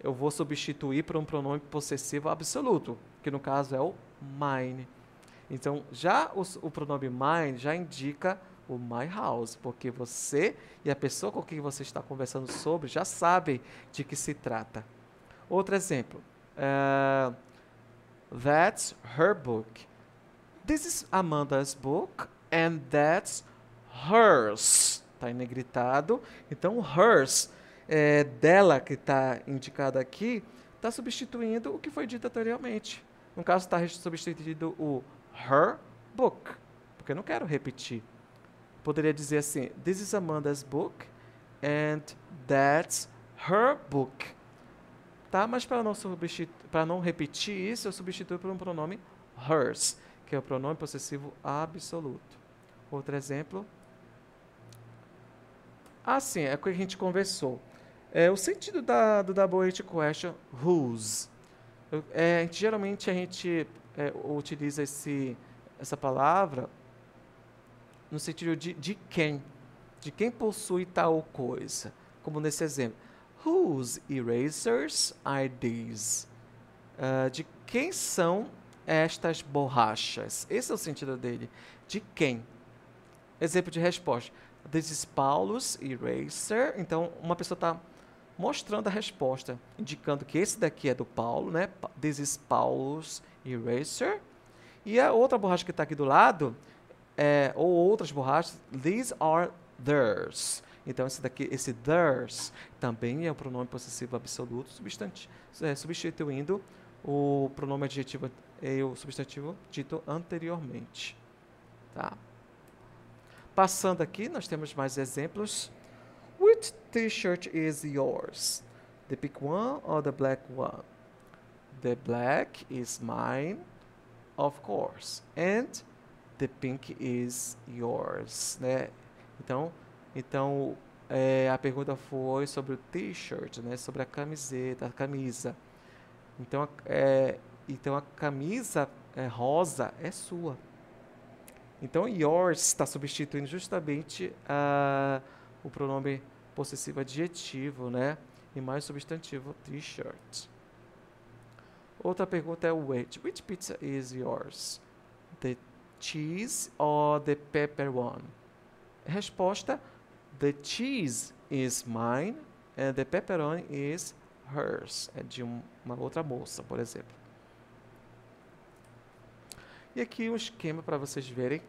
Eu vou substituir por um pronome possessivo absoluto, que no caso é o mine. Então, já o pronome mine já indica o my house, porque você e a pessoa com quem você está conversando sobre já sabem de que se trata. Outro exemplo. That's her book. This is Amanda's book and that's hers. Está em negritado. Então, hers, dela que está indicado aqui, está substituindo o que foi dito anteriormente. No caso, está substituindo o her book, porque eu não quero repetir. Poderia dizer assim, this is Amanda's book and that's her book. Tá? Mas para não repetir isso, eu substituo por um pronome hers, que é o pronome possessivo absoluto. Outro exemplo. Sim, é o que a gente conversou. O sentido do double-H question, whose. Geralmente a gente utiliza essa palavra no sentido de quem. De quem possui tal coisa. Como nesse exemplo. Whose erasers are these? De quem são estas borrachas? Esse é o sentido dele. De quem? Exemplo de resposta. This is Paul's eraser. Então, uma pessoa está mostrando a resposta, indicando que esse daqui é do Paulo, né? This is Paul's eraser. E a outra borracha que está aqui do lado, ou outras borrachas, these are theirs. Então, esse theirs também é o pronome possessivo absoluto, substituindo o pronome adjetivo e o substantivo dito anteriormente. Tá? Passando aqui, nós temos mais exemplos. Which t-shirt is yours? The pink one or the black one? The black is mine, of course. And the pink is yours. Né? Então a pergunta foi sobre o t-shirt, né? Sobre a camiseta, a camisa. Então a camisa rosa é sua. Então, yours está substituindo justamente o pronome possessivo adjetivo, né? E mais substantivo, t-shirt. Outra pergunta é which. Which pizza is yours? The cheese or the pepper one? Resposta, the cheese is mine and the pepperoni is hers. É de uma outra moça, por exemplo. E aqui um esquema para vocês verem.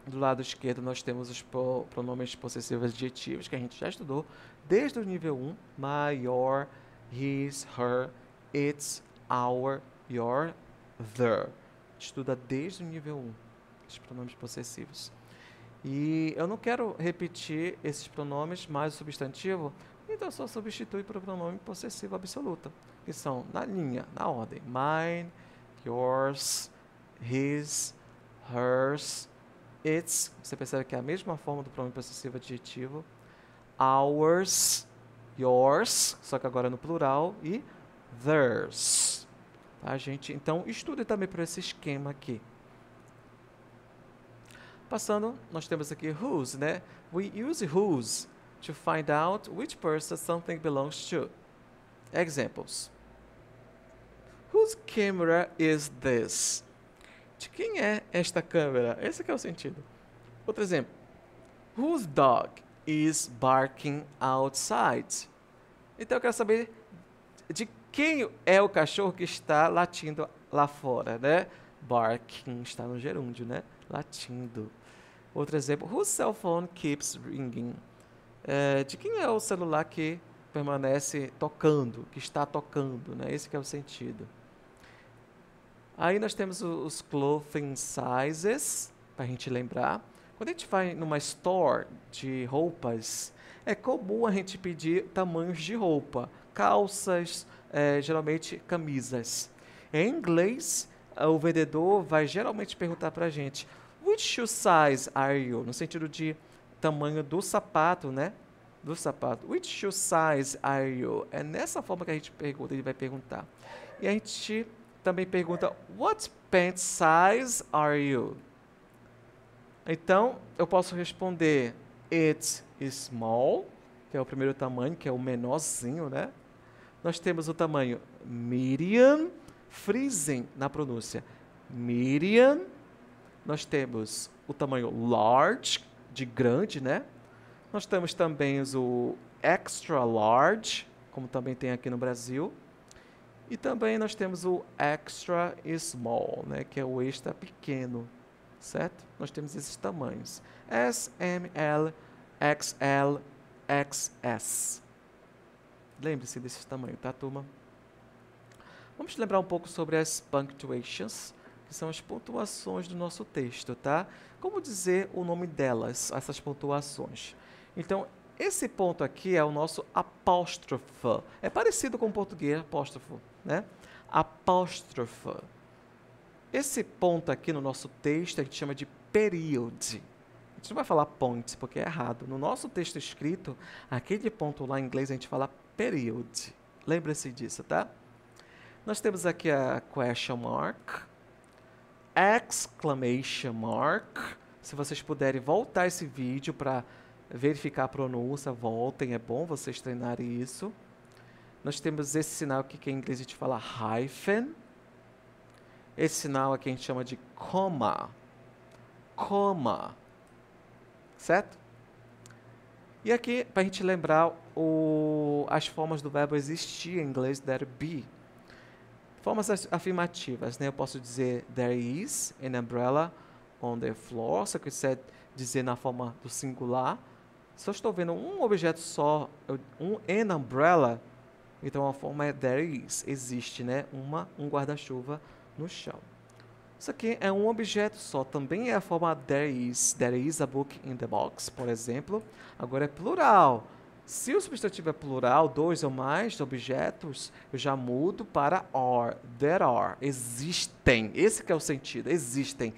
Do lado esquerdo nós temos os pronomes possessivos adjetivos que a gente já estudou desde o nível 1. My, your, his, her, its, our, your, their. Estuda desde o nível 1 os pronomes possessivos. E eu não quero repetir esses pronomes mais o substantivo, então eu só substitui por o pronome possessivo absoluto, que são na linha, na ordem. Mine, yours, his, hers, its. Você percebe que é a mesma forma do pronome possessivo adjetivo. Ours, yours, só que agora no plural, e theirs. Tá, gente? Então, estude também por esse esquema aqui. Passando, nós temos aqui whose, né? We use whose to find out which person something belongs to. Examples. Whose camera is this? De quem é esta câmera? Esse aqui é o sentido. Outro exemplo. Whose dog is barking outside? Então eu quero saber de quem é o cachorro que está latindo lá fora, né? Barking está no gerúndio, né? Latindo. Outro exemplo. Whose cell phone keeps ringing? De quem é o celular que permanece tocando, que está tocando, né? Esse que é o sentido. Aí nós temos os clothing sizes, para a gente lembrar. Quando a gente vai numa store de roupas, é comum a gente pedir tamanhos de roupa. Calças, geralmente camisas. Em inglês, o vendedor vai geralmente perguntar para a gente, which shoe size are you? No sentido de tamanho do sapato, né? Do sapato. Which shoe size are you? É nessa forma que a gente pergunta, ele vai perguntar. E a gente também pergunta, what pant size are you? Então, eu posso responder it's small, que é o primeiro tamanho, que é o menorzinho, né? Nós temos o tamanho medium, frisem na pronúncia. Medium. Nós temos o tamanho large, de grande, né? Nós temos também o extra large, como também tem aqui no Brasil. E também nós temos o extra small, né? Que é o extra pequeno, certo? Nós temos esses tamanhos. S, M, L, XL, XS. Lembre-se desses tamanhos, tá, turma? Vamos lembrar um pouco sobre as punctuations, que são as pontuações do nosso texto, tá? Como dizer o nome delas, essas pontuações? Então, esse ponto aqui é o nosso apóstrofo. É parecido com o português, apóstrofo, né? Apóstrofo. Esse ponto aqui no nosso texto a gente chama de period. A gente não vai falar point, porque é errado. No nosso texto escrito, aquele ponto lá em inglês a gente fala period. Lembre-se disso, tá? Nós temos aqui a question mark, exclamation mark. Se vocês puderem voltar esse vídeo para verificar a pronúncia, voltem, é bom vocês treinarem isso. Nós temos esse sinal aqui que em inglês a gente fala hyphen. Esse sinal aqui a gente chama de comma. Comma. Certo? E aqui, para a gente lembrar as formas do verbo existir em inglês, there be. Formas afirmativas, né? Eu posso dizer there is an umbrella on the floor. Se eu quiser dizer na forma do singular, se eu estou vendo um objeto só, an umbrella, então a forma é there is, existe, né? Um guarda-chuva no chão. Isso aqui é um objeto só, também é a forma there is a book in the box, por exemplo. Agora é plural. Se o substantivo é plural, dois ou mais objetos, eu já mudo para are. There are. Existem. Esse que é o sentido. Existem.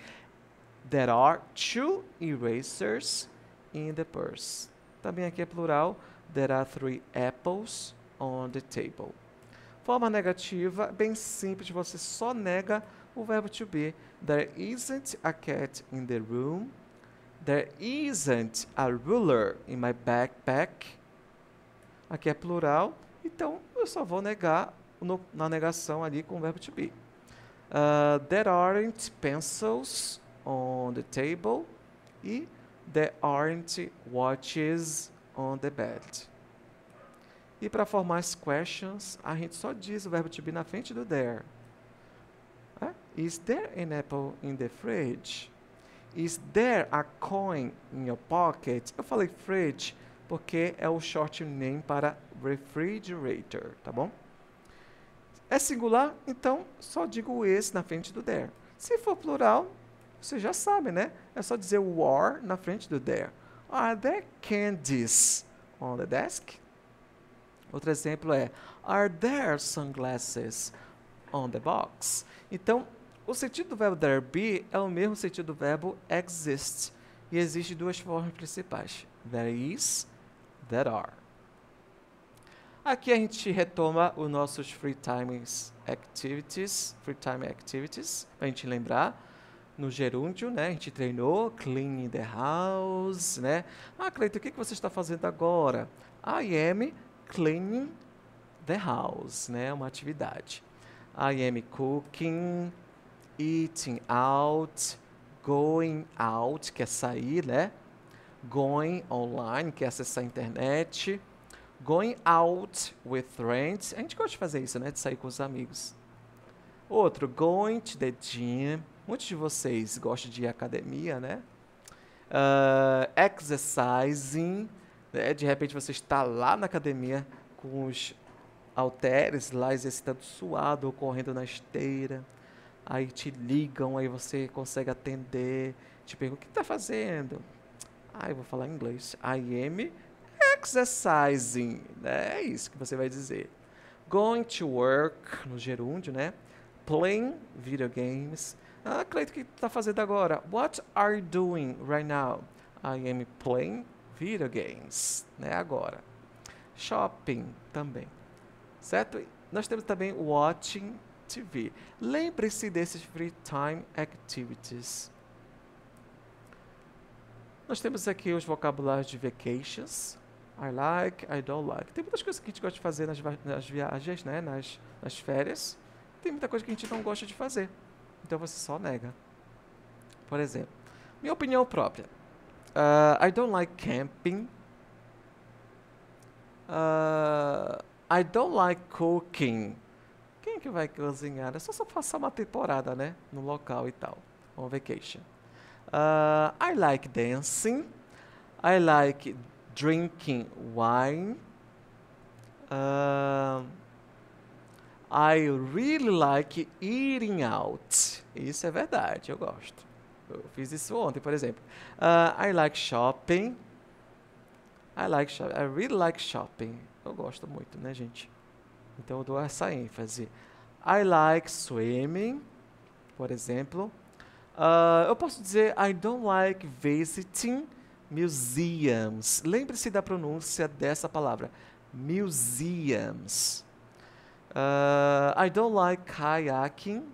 There are 2 erasers in the purse. Também aqui é plural. There are 3 apples on the table. Forma negativa, bem simples, você só nega o verbo to be. There isn't a cat in the room. There isn't a ruler in my backpack. Aqui é plural, então eu só vou negar na negação ali com o verbo to be. There aren't pencils on the table. E there aren't watches on the bed. E para formar as questions, a gente só diz o verbo to be na frente do there. Is there an apple in the fridge? Is there a coin in your pocket? Eu falei fridge porque é o short name para refrigerator, tá bom? É singular, então só digo esse na frente do there. Se for plural, você já sabe, né? É só dizer o are na frente do there. Are there candies on the desk? Outro exemplo é are there sunglasses on the box? Então, o sentido do verbo there be é o mesmo sentido do verbo exist. E existem duas formas principais. There is, there are. Aqui a gente retoma os nossos free time activities, para a gente lembrar. No gerúndio, né? A gente treinou cleaning the house, né? Ah, Cleiton, o que você está fazendo agora? I am cleaning the house, né? Uma atividade. I am cooking, eating out, going out, que é sair, né? Going online, que é acessar a internet. Going out with friends. A gente gosta de fazer isso, né? De sair com os amigos. Outro, going to the gym. Muitos de vocês gostam de ir à academia, né? Exercising. Né? De repente você está lá na academia com os halteres lá exercitando suado ou correndo na esteira. Aí te ligam, aí você consegue atender. Te perguntam, o que está fazendo? Eu vou falar em inglês. I am exercising. Né? É isso que você vai dizer. Going to work, no gerúndio, né? Playing video games. Cleiton, o que está fazendo agora? What are you doing right now? I am playing video games. Né? Agora. Shopping também. Certo? Nós temos também watching TV. Lembre-se desses free time activities. Nós temos aqui os vocabulários de vacations. I like, I don't like. Tem muitas coisas que a gente gosta de fazer nas viagens, né? Nas férias. Tem muita coisa que a gente não gosta de fazer. Então você só nega. Por exemplo, minha opinião própria. I don't like camping. I don't like cooking. Quem é que vai cozinhar? É só passar uma temporada, né? No local e tal. On vacation. I like dancing. I like drinking wine. I really like eating out. Isso é verdade, eu gosto. Eu fiz isso ontem, por exemplo. I like shopping. I really like shopping. Eu gosto muito, né, gente? Então eu dou essa ênfase. I like swimming, por exemplo. Eu posso dizer I don't like visiting museums. Lembre-se da pronúncia dessa palavra. Museums. I don't like kayaking.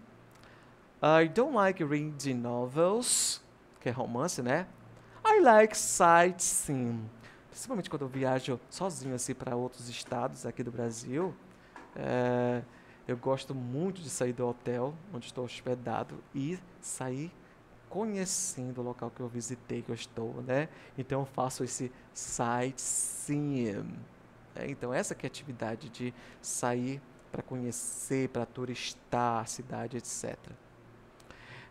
I don't like reading novels, que é romance, né? I like sightseeing. Principalmente quando eu viajo sozinho assim para outros estados aqui do Brasil. Eu gosto muito de sair do hotel onde estou hospedado e sair conhecendo o local que eu visitei, que eu estou, né? Então eu faço esse sightseeing. Então essa que é a atividade de sair para conhecer, para turistar a cidade, etc.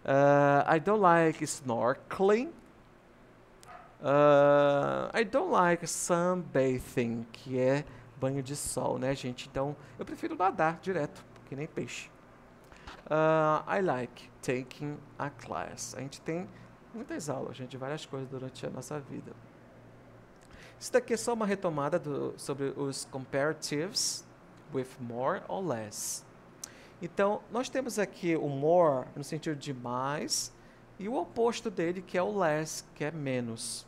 I don't like snorkeling. I don't like sunbathing, que é banho de sol, né, gente? Então, eu prefiro nadar direto, que nem peixe. I like taking a class. A gente tem muitas aulas, gente, de várias coisas durante a nossa vida. Isso daqui é só uma retomada sobre os comparatives with more or less. Então, nós temos aqui o more no sentido de mais e o oposto dele, que é o less, que é menos.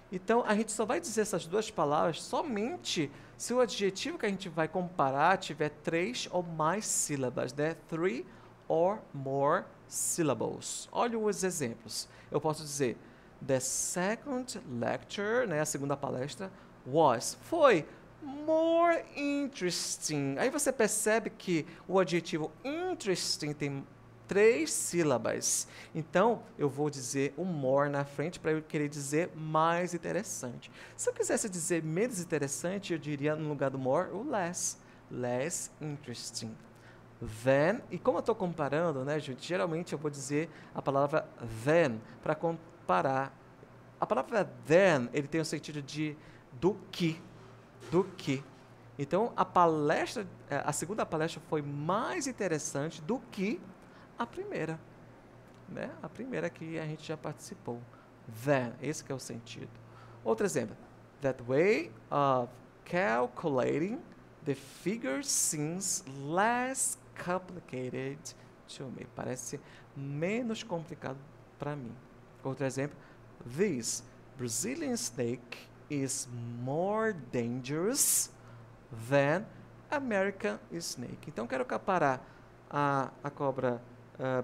Então, a gente só vai dizer essas duas palavras somente se o adjetivo que a gente vai comparar tiver 3 ou mais sílabas, né? 3 or more syllables. Olha os exemplos. Eu posso dizer, the second lecture, né, a segunda palestra, foi more interesting. Aí você percebe que o adjetivo interesting tem 3 sílabas. Então, eu vou dizer o more na frente para eu querer dizer mais interessante. Se eu quisesse dizer menos interessante, eu diria no lugar do more o less. Less interesting. Than, e como eu estou comparando, né, gente, geralmente eu vou dizer a palavra than para comparar. A palavra than, ele tem o sentido de do que. Do que. Então, a segunda palestra foi mais interessante do que a primeira, né? A primeira que a gente já participou. Than, esse que é o sentido. Outro exemplo. That way of calculating the figure seems less complicated to me. Parece menos complicado para mim. Outro exemplo. This Brazilian snake is more dangerous than American snake. Então, quero comparar a cobra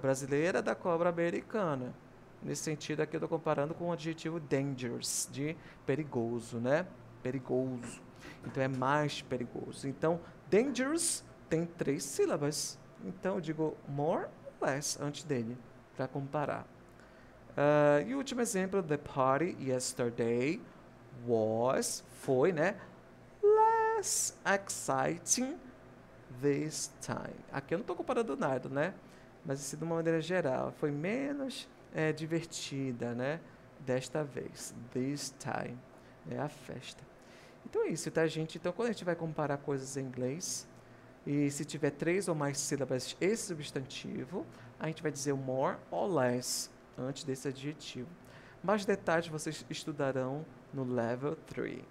brasileira da cobra americana. Nesse sentido aqui eu estou comparando com o adjetivo dangerous, de perigoso, né? Perigoso. Então é mais perigoso. Então, dangerous tem 3 sílabas. Então eu digo more or less antes dele, para comparar. E o último exemplo, the party yesterday foi, né? Less exciting this time. Aqui eu não estou comparando nada, né? Mas assim, de uma maneira geral, foi menos divertida, né? Desta vez, this time, é a festa. Então é isso, tá, gente? Então, quando a gente vai comparar coisas em inglês, e se tiver 3 ou mais sílabas esse substantivo, a gente vai dizer more or less antes desse adjetivo. Mais detalhes vocês estudarão no Level 3.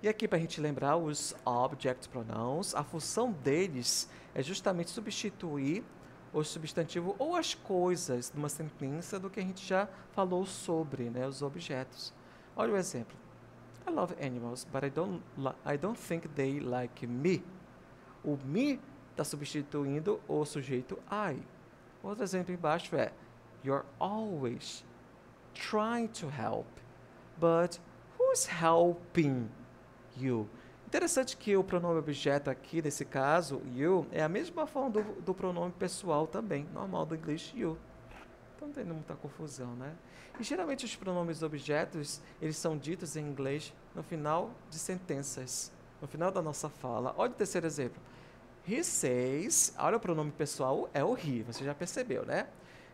E aqui, para a gente lembrar, os object pronouns, a função deles é justamente substituir o substantivo ou as coisas de uma sentença do que a gente já falou sobre, né, os objetos. Olha o exemplo. I love animals, but I don't think they like me. O me está substituindo o sujeito I. Outro exemplo embaixo é You're always trying to help, but who's helping you? Interessante que o pronome objeto aqui, nesse caso, you, é a mesma forma do pronome pessoal também, normal do inglês, you. Então não tem muita confusão, né? E geralmente os pronomes objetos, eles são ditos em inglês no final de sentenças, no final da nossa fala. Olha o terceiro exemplo. He says, olha o pronome pessoal, é o he, você já percebeu, né?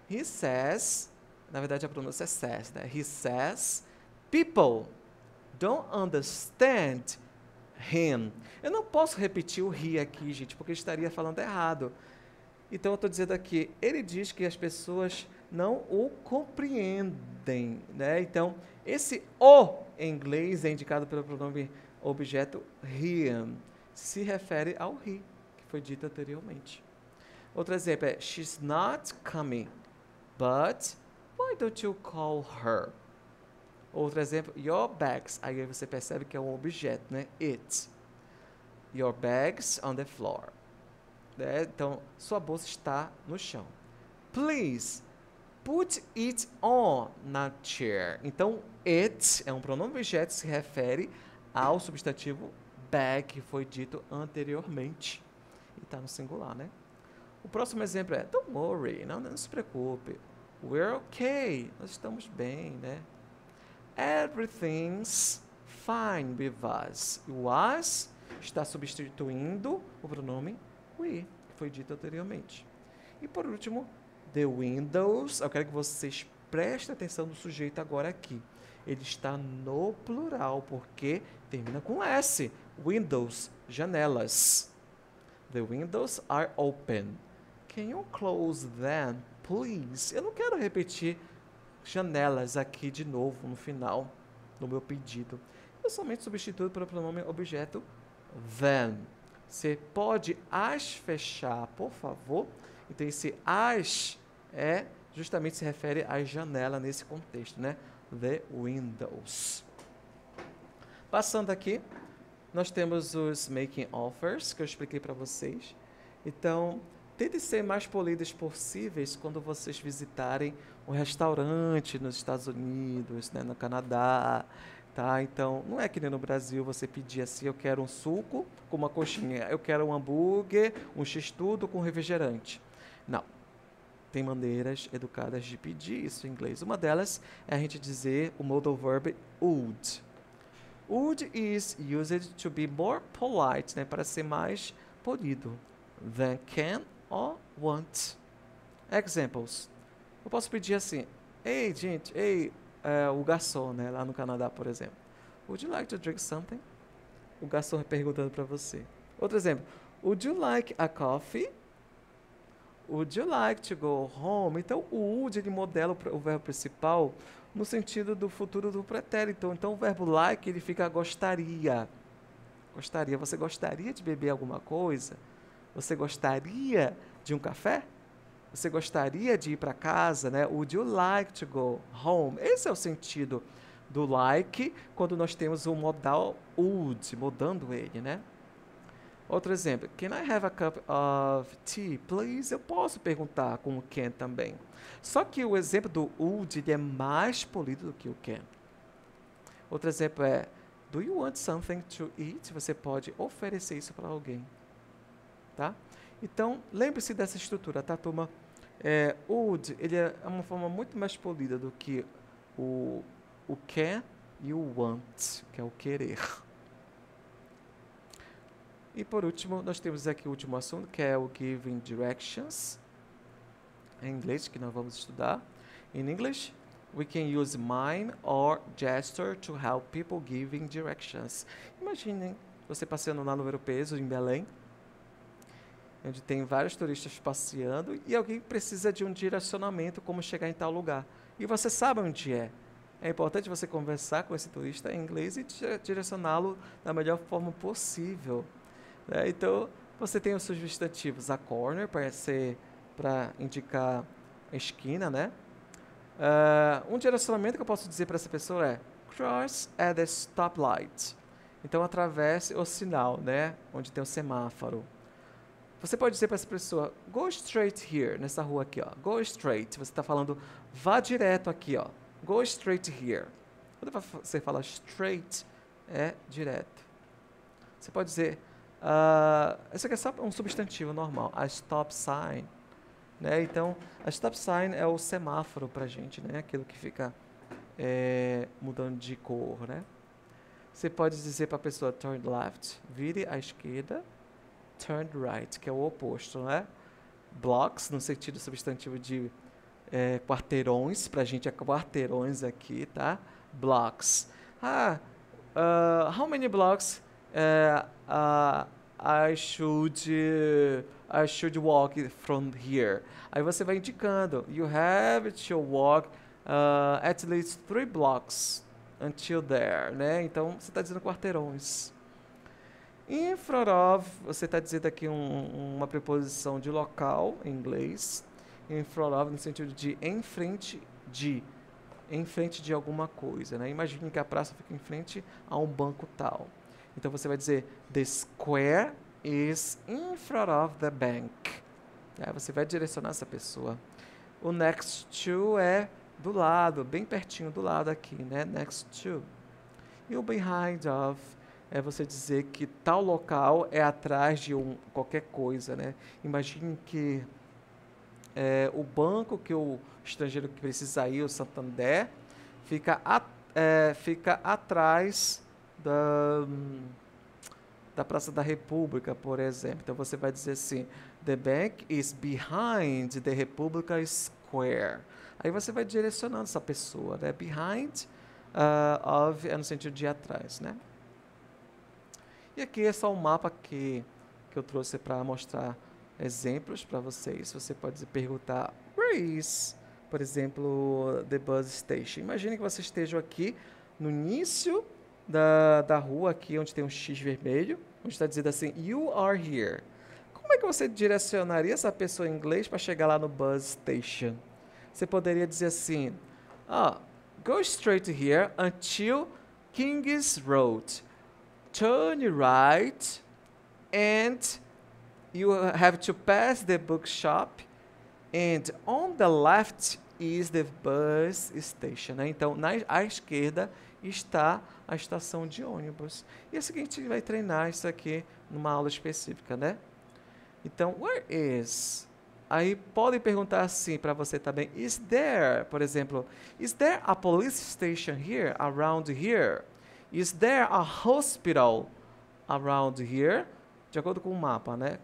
He says, na verdade a pronúncia é says, né? He says, people don't understand him. Eu não posso repetir o he aqui, gente, porque eu estaria falando errado. Então eu estou dizendo aqui, ele diz que as pessoas não o compreendem, né? Então, esse o em inglês é indicado pelo pronome objeto him. Se refere ao he, que foi dito anteriormente. Outro exemplo é, she's not coming, but why don't you call her? Outro exemplo, your bags. Aí você percebe que é um objeto, né? It. Your bags on the floor. Né? Então, sua bolsa está no chão. Please, put it on na chair. Então, it é um pronome objeto, se refere ao substantivo bag, que foi dito anteriormente. E está no singular, né? O próximo exemplo é, don't worry, não se preocupe. We're okay, nós estamos bem, né? Everything's fine with us. O us está substituindo o pronome we, que foi dito anteriormente. E por último, the windows. Eu quero que vocês prestem atenção no sujeito agora aqui. Ele está no plural, porque termina com S. Windows, janelas. The windows are open. Can you close them, please? Eu não quero repetir janelas aqui de novo no final do meu pedido. Eu somente substituo pelo pronome objeto them. Você pode as fechar, por favor? Então, esse as justamente se refere à janela nesse contexto, né? The windows. Passando aqui, nós temos os making offers, que eu expliquei para vocês. Então, tentem ser mais polidos possíveis quando vocês visitarem um restaurante nos Estados Unidos, né, no Canadá, tá? Então, não é que nem no Brasil você pedir assim, eu quero um suco com uma coxinha, eu quero um hambúrguer, um x-tudo com refrigerante. Não. Tem maneiras educadas de pedir isso em inglês. Uma delas é a gente dizer o modal verb would. Would is used to be more polite, né, para ser mais polido, than can or want. Examples. Eu posso pedir assim, ei, gente, o garçom, né, lá no Canadá, por exemplo. Would you like to drink something? O garçom perguntando para você. Outro exemplo. Would you like a coffee? Would you like to go home? Então, o would, ele modela o verbo principal no sentido do futuro do pretérito. Então, o verbo like, ele fica gostaria. Gostaria. Você gostaria de beber alguma coisa? Você gostaria de um café? Você gostaria de ir para casa, né? Would you like to go home? Esse é o sentido do like quando nós temos o modal would, mudando ele, né? Outro exemplo. Can I have a cup of tea, please? Eu posso perguntar com o can também. Só que o exemplo do would ele é mais polido do que o can. Outro exemplo é do you want something to eat? Você pode oferecer isso para alguém. Tá? Então, lembre-se dessa estrutura, tá, turma? Would, ele é uma forma muito mais polida do que o can e o want, que é o querer. E por último, nós temos aqui o último assunto, que é o giving directions, em inglês, que nós vamos estudar. In English, we can use mime or gesture to help people giving directions. Imaginem você passeando lá no Aeropeso, em Belém, onde tem vários turistas passeando e alguém precisa de um direcionamento como chegar em tal lugar. E você sabe onde é. É importante você conversar com esse turista em inglês e direcioná-lo da melhor forma possível. Né? Então, você tem os substantivos a corner, para indicar a esquina, né? Um direcionamento que eu posso dizer para essa pessoa é cross at the stoplight. Então, atravesse o sinal, né? Onde tem o semáforo. Você pode dizer para essa pessoa, go straight here, nessa rua aqui, ó. Go straight. Você está falando, vá direto aqui, ó. Go straight here. Quando você fala straight, é direto. Você pode dizer, isso aqui é só um substantivo normal, a stop sign. Né? Então, a stop sign é o semáforo pra gente, né? Aquilo que fica mudando de cor, né? Você pode dizer para a pessoa turn left, vire à esquerda, turn right, que é o oposto, né? Blocks, no sentido substantivo de quarteirões, pra gente é quarteirões aqui, tá? Blocks. How many blocks I should walk from here? Aí você vai indicando, you have to walk at least 3 blocks until there, né? Então você está dizendo quarteirões. In front of, você está dizendo aqui uma preposição de local em inglês. In front of no sentido de em frente de alguma coisa, né? Imagine que a praça fica em frente a um banco tal. Então você vai dizer the square is in front of the bank. Aí você vai direcionar essa pessoa. O next to é do lado, bem pertinho do lado aqui, né? Next to. E o behind of é você dizer que tal local é atrás de qualquer coisa, né? Imagine que o banco que o estrangeiro que precisa ir, o Santander, fica atrás da Praça da República, por exemplo. Então você vai dizer assim, the bank is behind the República Square. Aí você vai direcionando essa pessoa, né? Behind of é no sentido de atrás, né? E aqui é só um mapa que eu trouxe para mostrar exemplos para vocês. Você pode perguntar, where is, por exemplo, the bus station? Imagine que você esteja aqui no início da rua, aqui onde tem um X vermelho, onde está dizendo assim, you are here. Como é que você direcionaria essa pessoa em inglês para chegar lá no bus station? Você poderia dizer assim, go straight here until King's Road. Turn right and you have to pass the bookshop and on the left is the bus station. Né? Então, à esquerda está a estação de ônibus. E é o seguinte, a gente vai treinar isso aqui numa aula específica, né? Então, where is? Aí podem perguntar assim para você também, is there, por exemplo, is there a police station here, around here? Is there a hospital around here? De acordo com o mapa, né?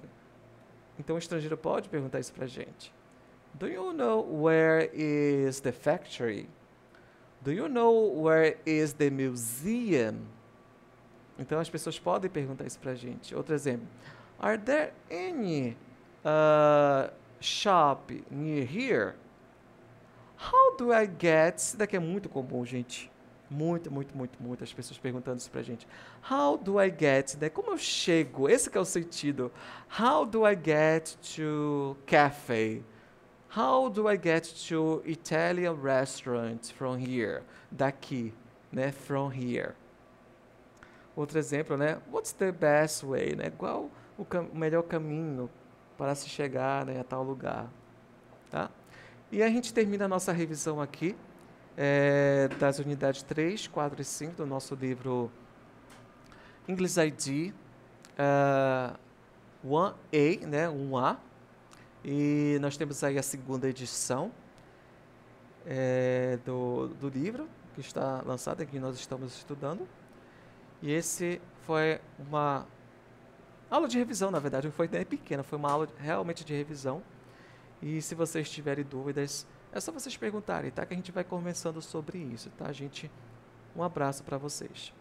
Então o estrangeiro pode perguntar isso pra gente. Do you know where is the factory? Do you know where is the museum? Então as pessoas podem perguntar isso pra gente. Outro exemplo. Are there any shop near here? How do I get? Isso daqui é muito comum, gente. Muito as pessoas perguntando isso pra gente. How do I get? Né? Como eu chego? Esse que é o sentido. How do I get to cafe? How do I get to Italian restaurant from here? Daqui, né? From here. Outro exemplo, né? What's the best way? Né? Qual o melhor caminho para se chegar, né, a tal lugar? Tá? E a gente termina a nossa revisão aqui das unidades 3, 4 e 5 do nosso livro English ID 1A, né, 1A. E nós temos aí a segunda edição do livro, que está lançada, que nós estamos estudando. E esse foi uma aula de revisão, na verdade, não foi nem pequena, foi uma aula realmente de revisão. E se vocês tiverem dúvidas, é só vocês perguntarem, tá? Que a gente vai conversando sobre isso, tá, gente? Um abraço para vocês.